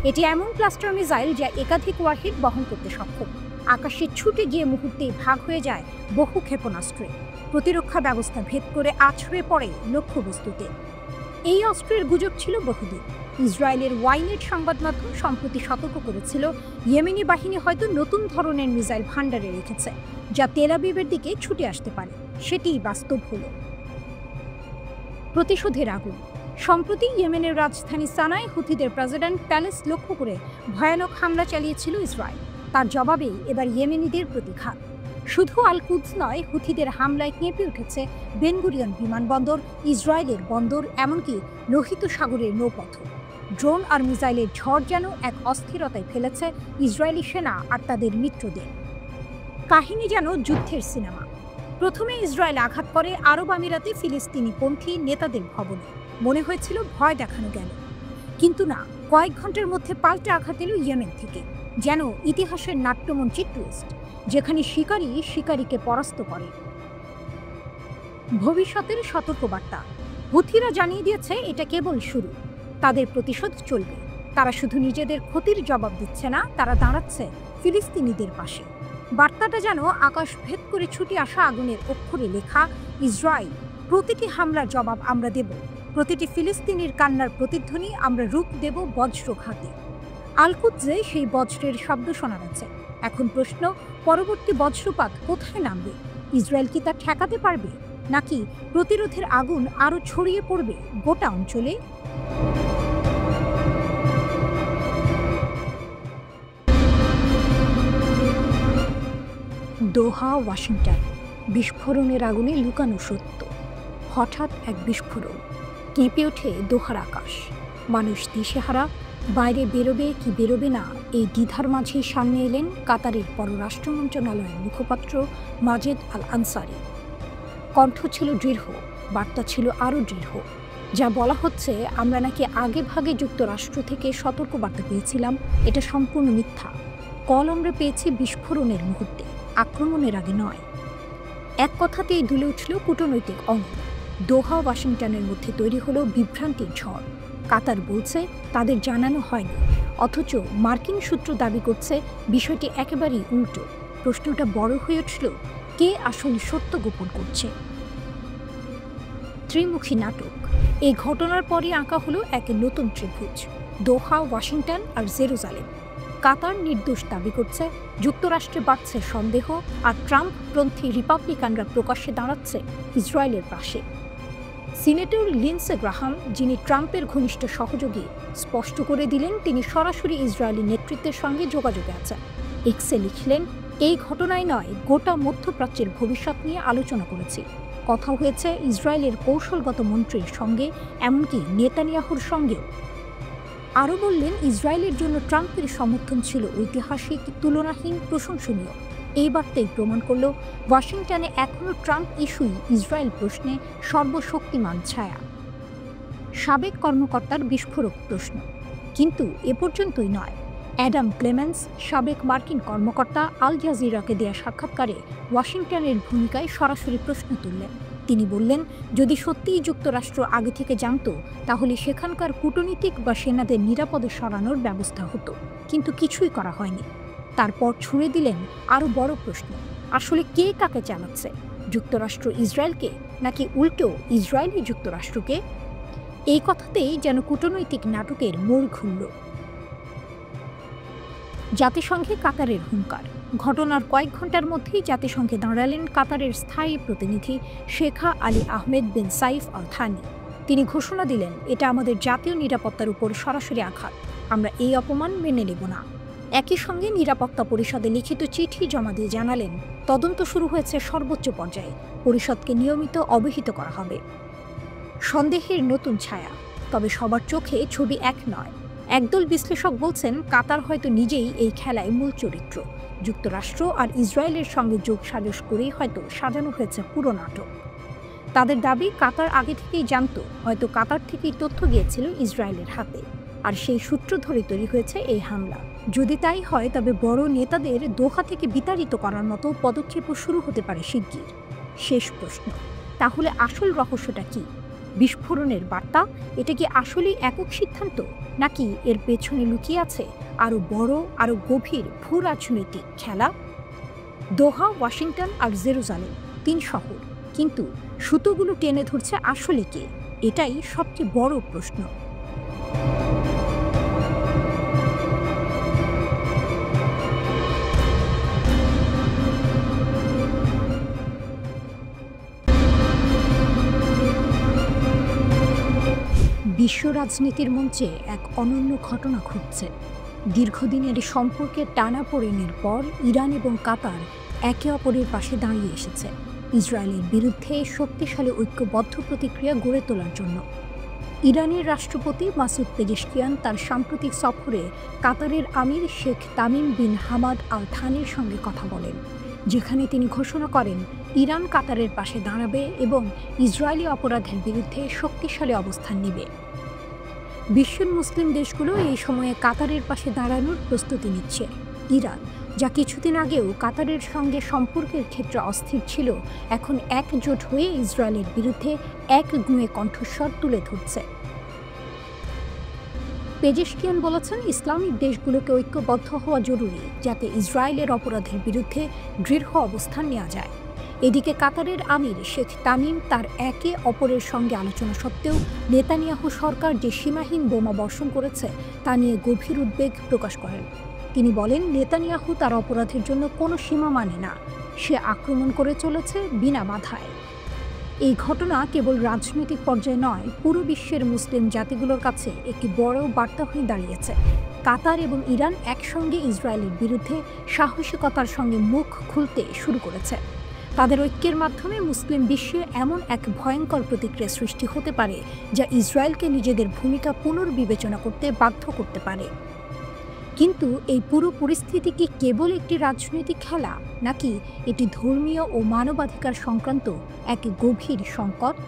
এটি এমন ক্লাস্টার মিসাইল যা একাধিক ওয়ারহেড বহন করতে সক্ষম। আকাশে ছুটে গিয়ে মুহূর্তেই ভাগ হয়ে যায় বহু ক্ষেপণাস্ত্রে। প্রতিরক্ষা ব্যবস্থা ভেদ করে আছড়ে পড়ে লক্ষ্যবস্তুতে। এই অস্ত্রের গুজব ছিল বহুদিন। ইসরায়েলের ওয়াইনেট সংবাদ মাধ্যম সম্প্রতি সতর্ক করেছিল, ইয়েমেনি বাহিনী হয়তো নতুন ধরনের মিসাইল ভান্ডারে রেখেছে, যা তেল আবিবের দিকে ছুটে আসতে পারে। সেটিই বাস্তব হল। প্রতিশোধের আগুন। সম্প্রতি ইয়েমেনের রাজধানী সানায় হুথিদের প্রেসিডেন্ট প্যালেস লক্ষ্য করে ভয়ানক হামলা চালিয়েছিল ইসরায়েল। তার জবাবেই এবার ইয়েমেনিদের প্রতিঘাত। শুধু আল কুদস নয়, হুথিদের হামলায় কেঁপে উঠেছে বেন গুরিয়ন বিমানবন্দর, ইসরায়েলের বন্দর, এমনকি লোহিত সাগরের নৌপথ। ড্রোন আর মিসাইলের ঝড় যেন এক অস্থিরতায় ফেলেছে ইসরায়েলি সেনা আর তাদের মিত্রদের। কাহিনী যেন যুদ্ধের সিনেমা। প্রথমে ইসরায়েল আঘাত করে আরব আমিরাতে ফিলিস্তিনিপন্থী নেতাদের ভবনে। মনে হয়েছিল ভয় দেখানো গেল, কিন্তু না, কয়েক ঘন্টার মধ্যে পাল্টে আঘাত এলো ইয়েমেন থেকে। যেন ইতিহাসের নাট্যমঞ্চে টুইস্ট, যেখানে শিকারী শিকারীকে পরাস্ত করে। ভবিষ্যতের সতর্কবার্তা। হুথিরা জানিয়ে দিয়েছে এটা কেবল শুরু। তাদের প্রতিশোধ চলবে। তারা শুধু নিজেদের ক্ষতির জবাব দিচ্ছে না, তারা দাঁড়াচ্ছে ফিলিস্তিনিদের পাশে। বার্তাটা যেন আকাশ ভেদ করে ছুটে আসা আগুনের অক্ষরে লেখা, ইসরায়েল, প্রতিটি হামলার জবাব আমরা দেব। প্রতিটি ফিলিস্তিনির কান্নার প্রতিধ্বনি আমরা রূপ দেব বজ্রঘাতে। আল কুদসে সেই বজ্রের শব্দ শোনা যাচ্ছে। এখন প্রশ্ন, পরবর্তী বজ্রপাত কোথায় নামবে? ইসরায়েল কি তা ঠেকাতে পারবে, নাকি প্রতিরোধের আগুন আরও ছড়িয়ে পড়বে গোটা অঞ্চলে? দোহা, ওয়াশিংটন। বিস্ফোরণের আগুনে লুকানো সত্য। হঠাৎ এক বিস্ফোরণ, কেঁপে ওঠে দোহার আকাশ। মানুষ দিশেহারা, বাইরে বেরোবে কি বেরোবে না এই দ্বিধার মাঝেই সামনে এলেন কাতারের পররাষ্ট্র মন্ত্রণালয়ের মুখপাত্র মাজেদ আল আনসারি। কণ্ঠ ছিল দৃঢ়, বার্তা ছিল আরও দৃঢ়। যা বলা হচ্ছে, আমরা নাকি আগে ভাগে যুক্তরাষ্ট্র থেকে সতর্কবার্তা পেয়েছিলাম, এটা সম্পূর্ণ মিথ্যা। কল আমরা পেয়েছি বিস্ফোরণের মুহূর্তে, আক্রমণের আগে নয়। এক কথাতেই দুলে উঠল কূটনৈতিক অঙ্গ। দোহা ওয়াশিংটনের মধ্যে তৈরি হলো বিভ্রান্তির ঝড়। কাতার বলছে তাদের জানানো হয়নি, অথচ মার্কিন সূত্র দাবি করছে বিষয়টি একেবারেই উল্টো। প্রশ্নটা বড় হয়ে উঠল, কে আসলে সত্য গোপন করছে? ত্রিমুখী নাটক। এই ঘটনার পরই আঁকা হলো এক নতুন ত্রিভুজ, দোহা, ওয়াশিংটন আর জেরুজালেম। কাতার নির্দোষ দাবি করছে, যুক্তরাষ্ট্রে বাড়ছে সন্দেহ, আর ট্রাম্পপন্থী রিপাবলিকানরা প্রকাশ্যে দাঁড়াচ্ছে ইসরায়েলের পাশে। সিনেটর লিন্ডসে গ্রাহাম, যিনি ট্রাম্পের ঘনিষ্ঠ সহযোগী, স্পষ্ট করে দিলেন তিনি সরাসরি ইসরায়েলি নেতৃত্বের সঙ্গে যোগাযোগে আছেন। এক্সে লিখলেন, এই ঘটনায় নয়, গোটা মধ্যপ্রাচ্যের ভবিষ্যৎ নিয়ে আলোচনা করেছি। কথা হয়েছে ইসরায়েলের কৌশলগত মন্ত্রীর সঙ্গে, এমনকি নেতানিয়াহুর সঙ্গেও। আরও বললেন, ইসরায়েলের জন্য ট্রাম্পের সমর্থন ছিল ঐতিহাসিক, তুলনাহীন, প্রশংসনীয়। এই বার্তাই প্রমাণ করল ওয়াশিংটনে এখনও ট্রাম্প ইস্যুই ইসরায়েল প্রশ্নে সর্বশক্তিমান ছায়া। সাবেক কর্মকর্তার বিস্ফোরক প্রশ্ন। কিন্তু এ পর্যন্তই নয়। অ্যাডাম ক্লেমেন্স, সাবেক মার্কিন কর্মকর্তা, আল জাজিরাকে দেয়া সাক্ষাৎকারে ওয়াশিংটনের ভূমিকায় সরাসরি প্রশ্ন তুললেন। তিনি বললেন, যদি সত্যিই যুক্তরাষ্ট্র আগে থেকে জানত, তাহলে সেখানকার কূটনীতিক বা সেনাদের নিরাপদে সরানোর ব্যবস্থা হতো, কিন্তু কিছুই করা হয়নি। তারপর ছুড়ে দিলেন আরও বড় প্রশ্ন, আসলে কে কাকে চালাচ্ছে? যুক্তরাষ্ট্র ইসরায়েলকে, নাকি উল্টো ইসরায়েলই যুক্তরাষ্ট্রকে? এই কথাতেই যেন কূটনৈতিক নাটকের মোড় ঘুরল। জাতিসংঘে কাতারের হুঙ্কার। ঘটনার কয়েক ঘন্টার মধ্যেই জাতিসংঘে দাঁড়ালেন কাতারের স্থায়ী প্রতিনিধি শেখা আলী আহমেদ বিন সাইফ আল থানি। তিনি ঘোষণা দিলেন, এটা আমাদের জাতীয় নিরাপত্তার উপর সরাসরি আঘাত। আমরা এই অপমান মেনে নেব না। একই সঙ্গে নিরাপত্তা পরিষদে লিখিত চিঠি জমা দিয়ে জানালেন, তদন্ত শুরু হয়েছে সর্বোচ্চ পর্যায়ে, পরিষদকে নিয়মিত অবহিত করা হবে। সন্দেহের নতুন ছায়া। তবে সবার চোখে ছবি এক নয়। একদল বিশ্লেষক বলছেন, কাতার হয়তো নিজেই এই খেলায় মূল চরিত্র। যুক্তরাষ্ট্র আর ইসরায়েলের সঙ্গে যোগসাজশ করেই হয়তো সাজানো হয়েছে পুরো নাটক। তাদের দাবি, কাতার আগে থেকেই জানত, হয়তো কাতার থেকেই তথ্য গিয়েছিল ইসরায়েলের হাতে, আর সেই সূত্র ধরে তৈরি হয়েছে এই হামলা। যদি তাই হয়, তবে বড় নেতাদের দোহা থেকে বিতাড়িত করার মতো পদক্ষেপও শুরু হতে পারে শিগগির। শেষ প্রশ্ন, তাহলে আসল রহস্যটা কি? বিস্ফোরণের বার্তা, এটা কি আসলেই একক সিদ্ধান্ত, নাকি এর পেছনে লুকিয়ে আছে আরও বড়, আরও গভীর ভূ রাজনৈতিক খেলা? দোহা, ওয়াশিংটন আর জেরুজালেম, 3 শহর, কিন্তু সুতোগুলো টেনে ধরছে আসলে কে? এটাই সবচেয়ে বড় প্রশ্ন। বিশ্ব রাজনীতির মঞ্চে এক অনন্য ঘটনা ঘটছে। দীর্ঘদিনের সম্পর্কের টানাপোড়েনের পর ইরান এবং কাতার একে অপরের পাশে দাঁড়িয়ে এসেছে, ইসরায়েলের বিরুদ্ধে শক্তিশালী ঐক্যবদ্ধ প্রতিক্রিয়া গড়ে তোলার জন্য। ইরানের রাষ্ট্রপতি মাসুদ পেজেশকিয়ান তার সাম্প্রতিক সফরে কাতারের আমির Sheikh Tamim bin Hamad Al থানির সঙ্গে কথা বলেন, যেখানে তিনি ঘোষণা করেন ইরান কাতারের পাশে দাঁড়াবে এবং ইসরায়েলি অপরাধের বিরুদ্ধে শক্তিশালী অবস্থান নেবে। বিশ্বের মুসলিম দেশগুলো এই সময়ে কাতারের পাশে দাঁড়ানোর প্রস্তুতি নিচ্ছে। ইরান, যা কিছুদিন আগেও কাতারের সঙ্গে সম্পর্কের ক্ষেত্রে অস্থির ছিল, এখন একজোট হয়ে ইসরায়েলের বিরুদ্ধে এক গুঁয়ে কণ্ঠস্বর তুলে ধরছে। পেজেশকিয়ান বলেছেন, ইসলামিক দেশগুলোকে ঐক্যবদ্ধ হওয়া জরুরি, যাতে ইসরায়েলের অপরাধের বিরুদ্ধে দৃঢ় অবস্থান নেওয়া যায়। এদিকে কাতারের আমির শেখ তামিম তার একে অপরের সঙ্গে আলোচনা সত্ত্বেও নেতানিয়াহু সরকার যে সীমাহীন বোমা বর্ষণ করেছে তা নিয়ে গভীর উদ্বেগ প্রকাশ করেন। তিনি বলেন, নেতানিয়াহু তার অপরাধের জন্য কোনো সীমা মানে না, সে আক্রমণ করে চলেছে বিনা বাধায়। এই ঘটনা কেবল রাজনৈতিক পর্যায়ে নয়, পুরো বিশ্বের মুসলিম জাতিগুলোর কাছে একটি বড় বার্তা হয়ে দাঁড়িয়েছে। কাতার এবং ইরান একসঙ্গে ইসরায়েলের বিরুদ্ধে সাহসিকতার সঙ্গে মুখ খুলতে শুরু করেছে। তাদের ঐক্যের মাধ্যমে মুসলিম বিশ্বে এমন এক ভয়ঙ্কর প্রতিক্রিয়া সৃষ্টি হতে পারে, যা ইসরায়েলকে নিজেদের ভূমিকা পুনর্বিবেচনা করতে বাধ্য করতে পারে। কিন্তু এই পুরো পরিস্থিতি কি কেবল একটি রাজনৈতিক খেলা, নাকি এটি ধর্মীয় ও মানবাধিকার সংক্রান্ত এক গভীর সংকট?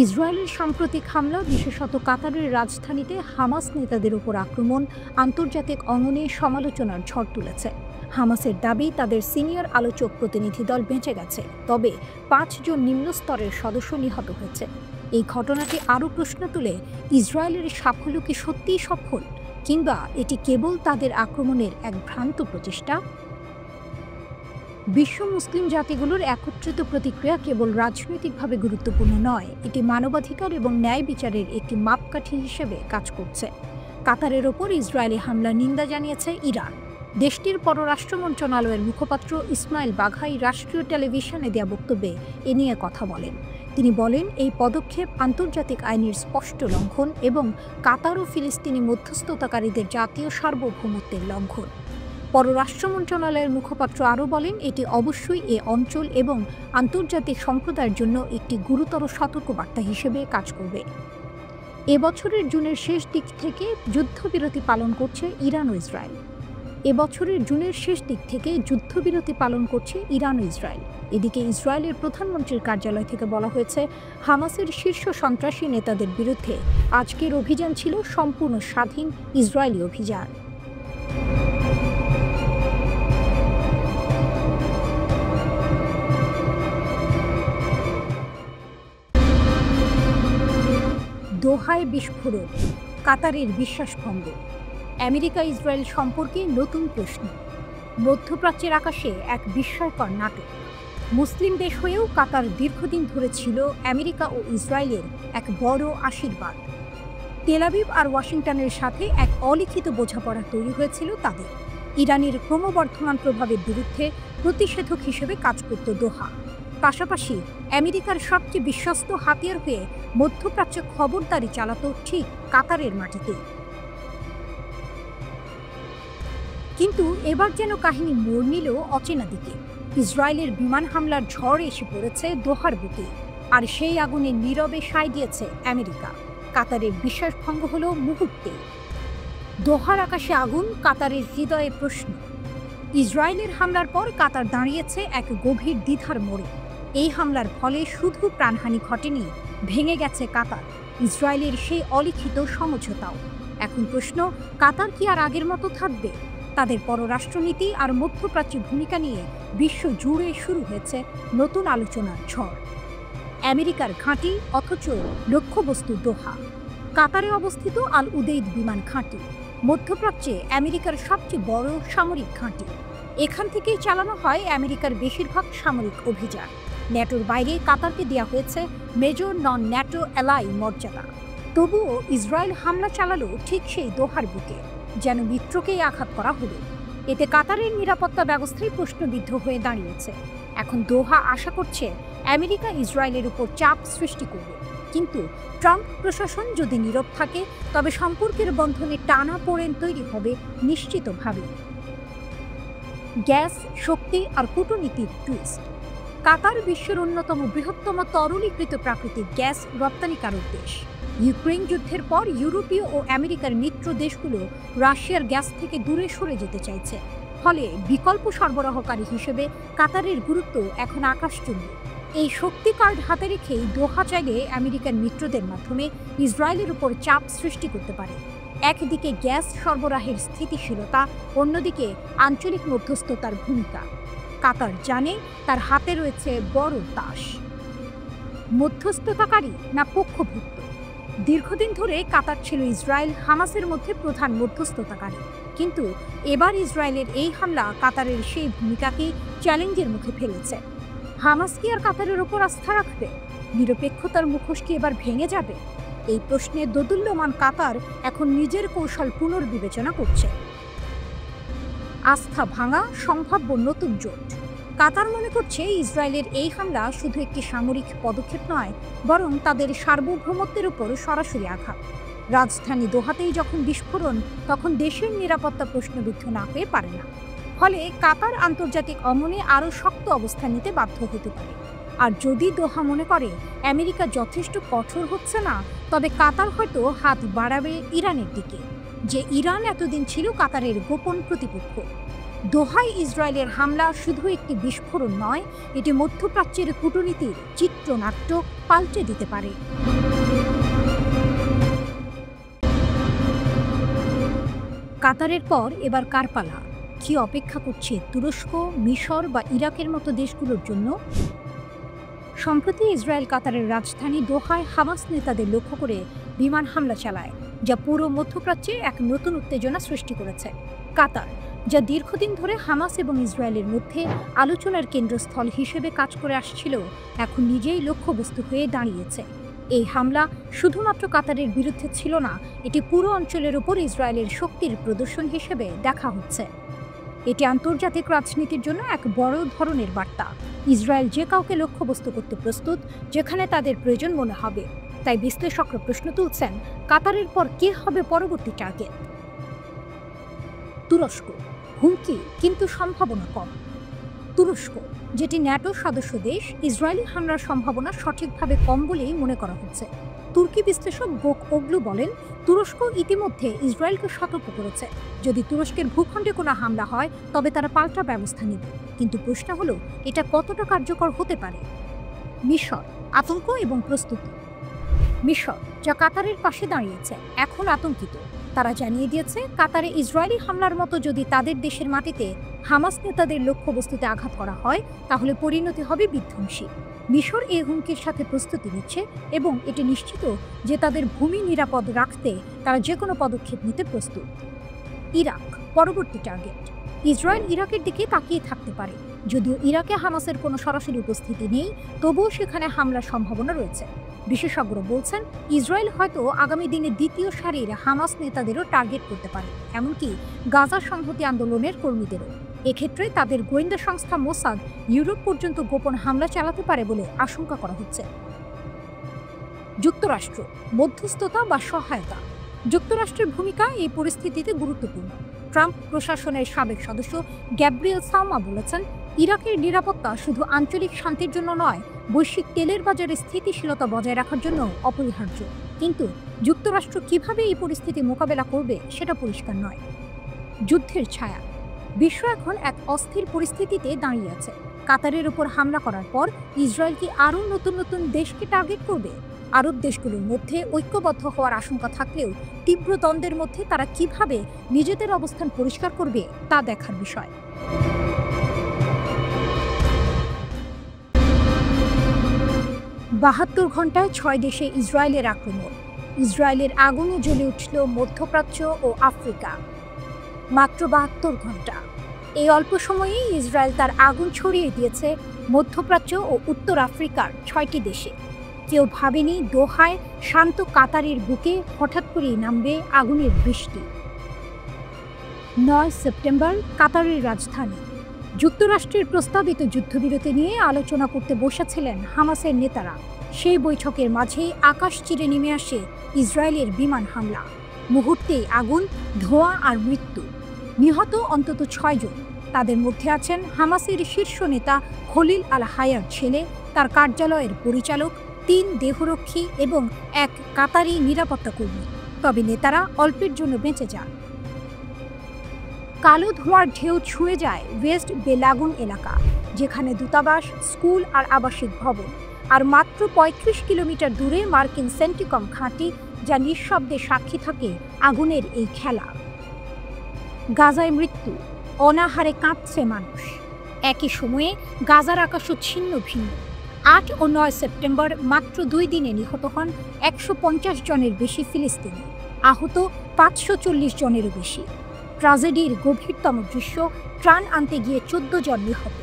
ইসরায়েলের সাম্প্রতিক হামলা, বিশেষত কাতারের রাজধানীতে হামাস নেতাদের উপর আক্রমণ, আন্তর্জাতিক অঙ্গনে সমালোচনার ঝড় তুলেছে। হামাসের দাবি, তাদের সিনিয়র আলোচক প্রতিনিধি দল বেঁচে গেছে, তবে 5 জন নিম্ন স্তরের সদস্য নিহত হয়েছে। এই ঘটনাটি আরও প্রশ্ন তুলে, ইসরায়েলের সাফল্য কি সত্যিই সফল, কিংবা এটি কেবল তাদের আক্রমণের এক ভ্রান্ত প্রচেষ্টা? বিশ্ব মুসলিম জাতিগুলোর একত্রিত প্রতিক্রিয়া কেবল রাজনৈতিকভাবে গুরুত্বপূর্ণ নয়, এটি মানবাধিকার এবং ন্যায় বিচারের একটি মাপকাঠি হিসেবে কাজ করছে। কাতারের ওপর ইসরায়েলি হামলার নিন্দা জানিয়েছে ইরান। দেশটির পররাষ্ট্র মন্ত্রণালয়ের মুখপাত্র ইসমাইল বাঘাই রাষ্ট্রীয় টেলিভিশনে দেয়া বক্তব্যে এ নিয়ে কথা বলেন। তিনি বলেন, এই পদক্ষেপ আন্তর্জাতিক আইনের স্পষ্ট লঙ্ঘন এবং কাতার ও ফিলিস্তিনি মধ্যস্থতাকারীদের জাতীয় সার্বভৌমত্বের লঙ্ঘন। পররাষ্ট্র মন্ত্রণালয়ের মুখপাত্র আরও বলেন, এটি অবশ্যই এ অঞ্চল এবং আন্তর্জাতিক সম্প্রদায়ের জন্য একটি গুরুতর সতর্কবার্তা হিসেবে কাজ করবে। এবছরের জুনের শেষ দিক থেকে যুদ্ধবিরতি পালন করছে ইরান ও ইসরায়েল। এদিকে ইসরায়েলের প্রধানমন্ত্রীর কার্যালয় থেকে বলা হয়েছে, হামাসের শীর্ষ সন্ত্রাসী নেতাদের বিরুদ্ধে আজকের অভিযান ছিল সম্পূর্ণ স্বাধীন ইসরায়েলি অভিযান। দোহায় বিস্ফোরণ, কাতারের বিশ্বাসভঙ্গ। আমেরিকা ইসরায়েল সম্পর্কে নতুন প্রশ্ন। মধ্যপ্রাচ্যের আকাশে এক বিস্ময়কর নাটক। মুসলিম দেশ হয়েও কাতার দীর্ঘদিন ধরে ছিল আমেরিকা ও ইসরায়েলের এক বড় আশীর্বাদ। তেল আবিব আর ওয়াশিংটনের সাথে এক অলিখিত বোঝাপড়া তৈরি হয়েছিল তাদের। ইরানের ক্রমবর্ধমান প্রভাবের বিরুদ্ধে প্রতিষেধক হিসেবে কাজ করত দোহা। পাশাপাশি আমেরিকার সবচেয়ে বিশ্বস্ত হাতিয়ার হয়ে মধ্যপ্রাচ্যে খবরদারি চালাত ঠিক কাতারের মাটিতে। কিন্তু এবার যেন কাহিনী মোড় নিল অচেনা দিকে। ইসরায়েলের বিমান হামলার ঝড় এসে পড়েছে দোহার বুকে, আর সেই আগুনে নীরবে সায় দিয়েছে আমেরিকা। কাতারের বিশ্বাসভঙ্গ হলো মুহূর্তে। দোহার আকাশে আগুন, কাতারের হৃদয়ে প্রশ্ন। ইসরায়েলের হামলার পর কাতার দাঁড়িয়েছে এক গভীর দ্বিধার মোড়ে। এই হামলার ফলে শুধু প্রাণহানি ঘটেনি, ভেঙে গেছে কাতার, ইসরায়েলের সেই অলিখিত সমঝোতাও। এখন প্রশ্ন, কাতার কি আর আগের মতো থাকবে? তাদের পররাষ্ট্রনীতি আর মধ্যপ্রাচ্যের ভূমিকা নিয়ে বিশ্ব জুড়ে শুরু হয়েছে নতুন আলোচনার ঝড়। আমেরিকার ঘাঁটি অথচ লক্ষ্যবস্তু দোহা। কাতারে অবস্থিত আল উদেইদ বিমান ঘাঁটি মধ্যপ্রাচ্যে আমেরিকার সবচেয়ে বড় সামরিক ঘাঁটি। এখান থেকেই চালানো হয় আমেরিকার বেশিরভাগ সামরিক অভিযান। ন্যাটোর বাইরে কাতারকে দেওয়া হয়েছে মেজর নন ন্যাটো অ্যালাই মর্যাদা। তবুও ইসরায়েল হামলা চালালো ঠিক সেই দোহার বুকে, যেন মিত্রকেই আঘাত করা হলো। এতে কাতারের নিরাপত্তা ব্যবস্থায় প্রশ্নবিদ্ধ হয়ে দাঁড়িয়েছে। এখন দোহা আশা করছে আমেরিকা ইসরায়েলের উপর চাপ সৃষ্টি করবে, কিন্তু ট্রাম্প প্রশাসন যদি নীরব থাকে তবে সম্পর্কের বন্ধনে টানাপোড়েন তৈরি হবে নিশ্চিতভাবে। গ্যাস, শক্তি আর কূটনীতির টুইস্ট। কাতার বিশ্বের অন্যতম বৃহত্তম তরলীকৃত প্রাকৃতিক গ্যাস রপ্তানিকারক দেশ। ইউক্রেন যুদ্ধের পর ইউরোপীয় ও আমেরিকার মিত্র দেশগুলো রাশিয়ার গ্যাস থেকে দূরে সরে যেতে চাইছে। ফলে বিকল্প সরবরাহকারী হিসেবে কাতারের গুরুত্ব এখন আকাশচুম্বী। এই শক্তি কার্ড হাতে রেখেই দোহা চাইলে আমেরিকার মিত্রদের মাধ্যমে ইসরায়েলের উপর চাপ সৃষ্টি করতে পারে। একদিকে গ্যাস সরবরাহের স্থিতিশীলতা, অন্যদিকে আঞ্চলিক মধ্যস্থতার ভূমিকা। কাতার জানে তার হাতে রয়েছে বড় তাস। মধ্যস্থতাকারী না পক্ষভুক্ত? দীর্ঘদিন ধরে কাতার ছিল ইসরায়েল হামাসের মধ্যে প্রধান মধ্যস্থতাকারী, কিন্তু এবার ইসরায়েলের এই হামলা কাতারের সেই ভূমিকাকে চ্যালেঞ্জের মুখে ফেলেছে। হামাস কি আর কাতারের ওপর আস্থা রাখবে? নিরপেক্ষতার মুখোশ কি এবার ভেঙে যাবে? এই প্রশ্নে দোদুল্যমান কাতার এখন নিজের কৌশল পুনর্বিবেচনা করছে। আস্থা ভাঙা, সম্ভাব্য নতুন জোট। কাতার মনে করছে ইসরায়েলের এই হামলা শুধু একটি সামরিক পদক্ষেপ নয়, বরং তাদের সার্বভৌমত্বের উপর সরাসরি আঘাত। রাজধানী দোহাতেই যখন বিস্ফোরণ, তখন দেশের নিরাপত্তা প্রশ্নবিদ্ধ না হয়ে পারে না। ফলে কাতার আন্তর্জাতিক অঙ্গনে আরও শক্ত অবস্থান নিতে বাধ্য হতে পারে। আর যদি দোহা মনে করে আমেরিকা যথেষ্ট কঠোর হচ্ছে না, তবে কাতার হয়তো হাত বাড়াবে ইরানের দিকে, যে ইরান এতদিন ছিল কাতারের গোপন প্রতিপক্ষ। দোহায় ইসরায়েলের হামলা শুধু একটি বিস্ফোরণ নয়, এটি মধ্যপ্রাচ্যের কূটনীতির চিত্রনাট্য পাল্টে দিতে পারে। কাতারের পর এবার কার পালা? কি অপেক্ষা করছে তুরস্ক, মিশর বা ইরাকের মতো দেশগুলোর জন্য? সম্প্রতি ইসরায়েল কাতারের রাজধানী দোহায় হামাস নেতাদের লক্ষ্য করে বিমান হামলা চালায়, যা পুরো মধ্যপ্রাচ্যে এক নতুন উত্তেজনা সৃষ্টি করেছে। কাতার যা দীর্ঘদিন ধরে হামাস এবং ইসরায়েলের মধ্যে আলোচনার কেন্দ্রস্থল হিসেবে কাজ করে আসছিল, এখন নিজেই লক্ষ্যবস্তু হয়ে দাঁড়িয়েছে। এই হামলা শুধুমাত্র কাতারের বিরুদ্ধে ছিল না, এটি পুরো অঞ্চলের উপর ইসরায়েলের শক্তির প্রদর্শন হিসেবে দেখা হচ্ছে। এটি আন্তর্জাতিক রাজনীতির জন্য এক বড় ধরনের বার্তা। ইসরায়েল যে কাউকে লক্ষ্যবস্তু করতে প্রস্তুত, যেখানে তাদের প্রয়োজন মনে হবে। তাই বিশ্লেষকরা প্রশ্ন তুলছেন, কাতারের পর কে হবে পরবর্তী টার্গেট? তুরস্ক, হুমকি কিন্তু সম্ভাবনা কম। তুরস্ক, যেটি ন্যাটো সদস্য দেশ, ইসরায়েলি হামলার সম্ভাবনা সঠিকভাবে কম বলেই মনে করা হচ্ছে। তুর্কি বিশ্লেষক বোক ওগলু বলেন, তুরস্ক ইতিমধ্যে ইসরায়েলকে সতর্ক করেছে, যদি তুরস্কের ভূখণ্ডে কোনো হামলা হয় তবে তারা পাল্টা ব্যবস্থা নেবে। কিন্তু প্রশ্ন হলো, এটা কতটা কার্যকর হতে পারে? মিশর, আতঙ্ক এবং প্রস্তুতি। মিশর, যা কাতারের পাশে দাঁড়িয়েছে, এখন আতঙ্কিত। তারা জানিয়ে দিয়েছে, কাতারে ইসরায়েলি হামলার মতো যদি তাদের দেশের মাটিতে হামাস নেতাদের লক্ষ্যবস্তুতে আঘাত করা হয়, তাহলে পরিণতি হবে বিধ্বংসী। মিশর এই হুমকির সাথে প্রস্তুতি নিচ্ছে এবং এটি নিশ্চিত যে তাদের ভূমি নিরাপদ রাখতে তারা যে কোনো পদক্ষেপ নিতে প্রস্তুত। ইরাক, পরবর্তী টার্গেট। ইসরায়েল ইরাকের দিকে তাকিয়ে থাকতে পারে। যদিও ইরাকে হামাসের কোনো সরাসরি উপস্থিতি নেই, তবুও সেখানে হামলার সম্ভাবনা রয়েছে। বিশেষজ্ঞরা বলছেন, ইসরায়েল হয়তো আগামী দিনে দ্বিতীয় সারির হামাস নেতাদেরও টার্গেট করতে পারে, এমনকি গাজা সংহতি আন্দোলনের কর্মীদেরও। এক্ষেত্রে তাদের গোয়েন্দা সংস্থা মোসাদ ইউরোপ পর্যন্ত গোপন হামলা চালাতে পারে বলে আশঙ্কা করা হচ্ছে। যুক্তরাষ্ট্র, মধ্যস্থতা বা সহায়তা। যুক্তরাষ্ট্রের ভূমিকা এই পরিস্থিতিতে গুরুত্বপূর্ণ। ট্রাম্প প্রশাসনের সাবেক সদস্য গ্যাব্রিয়েল সাউমা বলেছেন, ইরাকের নিরাপত্তা শুধু আঞ্চলিক শান্তির জন্য নয়, বৈশ্বিক তেলের বাজারে স্থিতিশীলতা বজায় রাখার জন্য অপরিহার্য। কিন্তু যুক্তরাষ্ট্র কিভাবে এই পরিস্থিতি মোকাবেলা করবে সেটা পরিষ্কার নয়। যুদ্ধের ছায়া। বিশ্ব এখন এক অস্থির পরিস্থিতিতে দাঁড়িয়ে আছে। কাতারের উপর হামলা করার পর ইসরায়েল কি আরও নতুন নতুন দেশকে টার্গেট করবে? আরব দেশগুলোর মধ্যে ঐক্যবদ্ধ হওয়ার আশঙ্কা থাকলেও তীব্র দ্বন্দ্বের মধ্যে তারা কিভাবে নিজেদের অবস্থান পরিষ্কার করবে তা দেখার বিষয়। ৭২ ঘন্টায় ৬ দেশে ইসরায়েলের আক্রমণ। ইসরায়েলের আগুনে জ্বলে উঠল মধ্যপ্রাচ্য ও আফ্রিকা। মাত্র ৭২ ঘন্টা। এই অল্প সময়েই ইসরায়েল তার আগুন ছড়িয়ে দিয়েছে মধ্যপ্রাচ্য ও উত্তর আফ্রিকার ৬টি দেশে। কেউ ভাবেনি দোহায় শান্ত কাতারের বুকে হঠাৎ করেই নামবে আগুনের বৃষ্টি। ৯ সেপ্টেম্বর, কাতারের রাজধানী। যুক্তরাষ্ট্রের প্রস্তাবিত যুদ্ধবিরতি নিয়ে আলোচনা করতে বসেছিলেন হামাসের নেতারা। সেই বৈঠকের মাঝেই আকাশ চিরে নেমে আসে ইসরায়েলের বিমান হামলা। মুহূর্তেই আগুন, ধোঁয়া আর মৃত্যু। নিহত অন্তত ৬ জন। তাদের মধ্যে আছেন হামাসের শীর্ষ নেতা খলিল আল হায়ার ছেলে, তার কার্যালয়ের পরিচালক, ৩ দেহরক্ষী এবং এক কাতারি নিরাপত্তা কর্মী। তবে নেতারা অল্পের জন্য বেঁচে যান। কালো ধোঁয়ার ঢেউ ছুঁয়ে যায় ওয়েস্ট বেলাগুন এলাকা, যেখানে দূতাবাস, স্কুল আর আবাসিক ভবন। আর মাত্র ৩৫ কিলোমিটার দূরে মার্কিন সেন্টিকম ঘাঁটি, যা নিঃশব্দে সাক্ষী থাকে আগুনের এই খেলা। গাজায় মৃত্যু, অনাহারে কাঁপছে মানুষ। একই সময়ে গাজার আকাশও ছিন্ন ভিন্ন। ৮ ও ৯ সেপ্টেম্বর মাত্র ২ দিনে নিহত হন ১৫০ জনের বেশি ফিলিস্তিনি, আহত ৫৪০ জনেরও বেশি। ট্র্যাজেডির গভীরতম দৃশ্য, ত্রাণ আনতে গিয়ে ১৪ জন নিহত,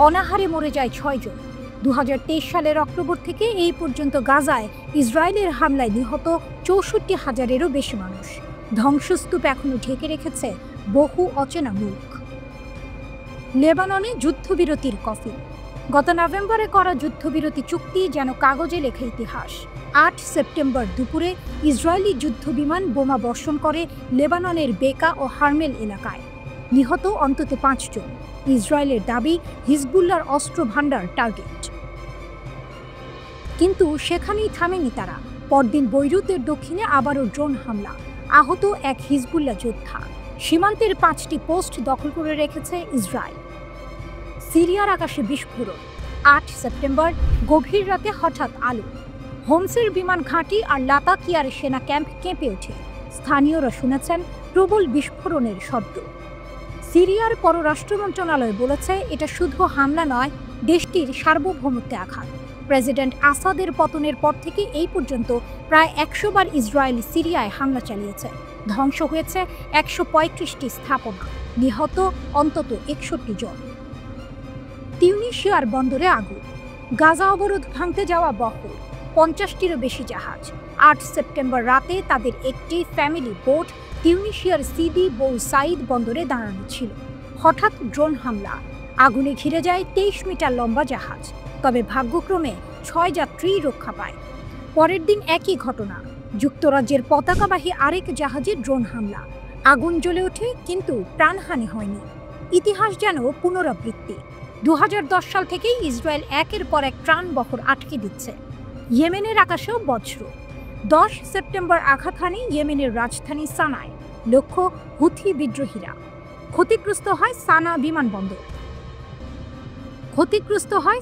অনাহারে মরে যায় ৬ জন। ২০২৩ সালের অক্টোবর থেকে এই পর্যন্ত গাজায় ইসরায়েলের হামলায় নিহত ৬৪,০০০-এরও বেশি মানুষ। ধ্বংসস্তূপ এখনও ঢেকে রেখেছে বহু অচেনা মুখ। লেবাননে যুদ্ধবিরতির কফিন। গত নভেম্বরে করা যুদ্ধবিরতি চুক্তি যেন কাগজে লেখা ইতিহাস। ৮ সেপ্টেম্বর দুপুরে ইসরায়েলি যুদ্ধবিমান বোমা বর্ষণ করে লেবাননের বেকা ও হারমেল এলাকায়। নিহত অন্তত ৫ জন। ইসরায়েলের দাবি, হিজবুল্লাহর অস্ত্র ভাণ্ডার টার্গেট। কিন্তু সেখানেই থামেনি তারা। পরদিন বৈরুতের দক্ষিণে আবারও ড্রোন হামলা, আহত এক হিজবুল্লাহ যোদ্ধা। সীমান্তের ৫টি পোস্ট দখল করে রেখেছে ইসরায়েল। সিরিয়ার আকাশে বিস্ফোরণ। ৮ সেপ্টেম্বর গভীর রাতে হঠাৎ আলো। হোমসের বিমান ঘাঁটি আর লাতাকিয়ার সেনা ক্যাম্প কেঁপে ওঠে। স্থানীয়রা শুনেছেন প্রবল বিস্ফোরণের শব্দ। সিরিয়ার পররাষ্ট্র মন্ত্রণালয় বলেছে, এটা শুধু হামলা নয়, দেশটির সার্বভৌমত্বে আঘাত। প্রেসিডেন্ট আসাদের পতনের পর থেকে এই পর্যন্ত প্রায় 100 বার ইসরায়েল সিরিয়ায় হামলা চালিয়েছে। ধ্বংস হয়েছে 135টি স্থাপনা, নিহত অন্তত 61 জন। তিউনিসিয়ার বন্দরে আগুন, গাজা অবরোধ ভাঙতে যাওয়া বহর, 50টিরও বেশি জাহাজ। 8 সেপ্টেম্বর রাতে তাদের একটি ফ্যামিলি বোট তিউনিসিয়ার সিদি বৌ সাইদ বন্দরে দাঁড়ানো ছিল। হঠাৎ ড্রোন হামলা, আগুনে ঘিরে যায় 23 মিটার লম্বা জাহাজ, তবে ভাগ্যক্রমে 6 যাত্রী রক্ষা পায়। পরের দিন একই ঘটনা, যুক্তরাজ্যের পতাকাবাহী আরেক জাহাজে ড্রোন হামলা, আগুন জ্বলে ওঠে কিন্তু প্রাণহানি হয়নি। ইতিহাস যেন পুনরাবৃত্তি। 2010 সাল থেকেই ইসরায়েল একের পর এক ত্রাণবহর আটকে দিচ্ছে। ইয়েমেনের আকাশেও বজ্র। 10 সেপ্টেম্বর আঘাত হানে ইয়েমেনের রাজধানী সানায়, লক্ষ্য হুথি বিদ্রোহীরা। ক্ষতিগ্রস্ত হয়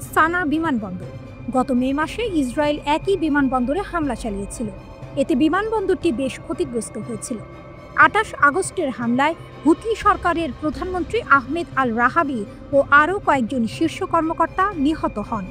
সানা বিমানবন্দর। গত মে মাসে ইসরায়েল একই বিমানবন্দরে হামলা চালিয়েছিল। এতে বিমানবন্দরটি বেশ ক্ষতিগ্রস্ত হয়েছিল। 28 আগস্টের হামলায় হুথি সরকারের প্রধানমন্ত্রী আহমেদ আল রাহাবি ও আরও কয়েকজন শীর্ষ কর্মকর্তা নিহত হন।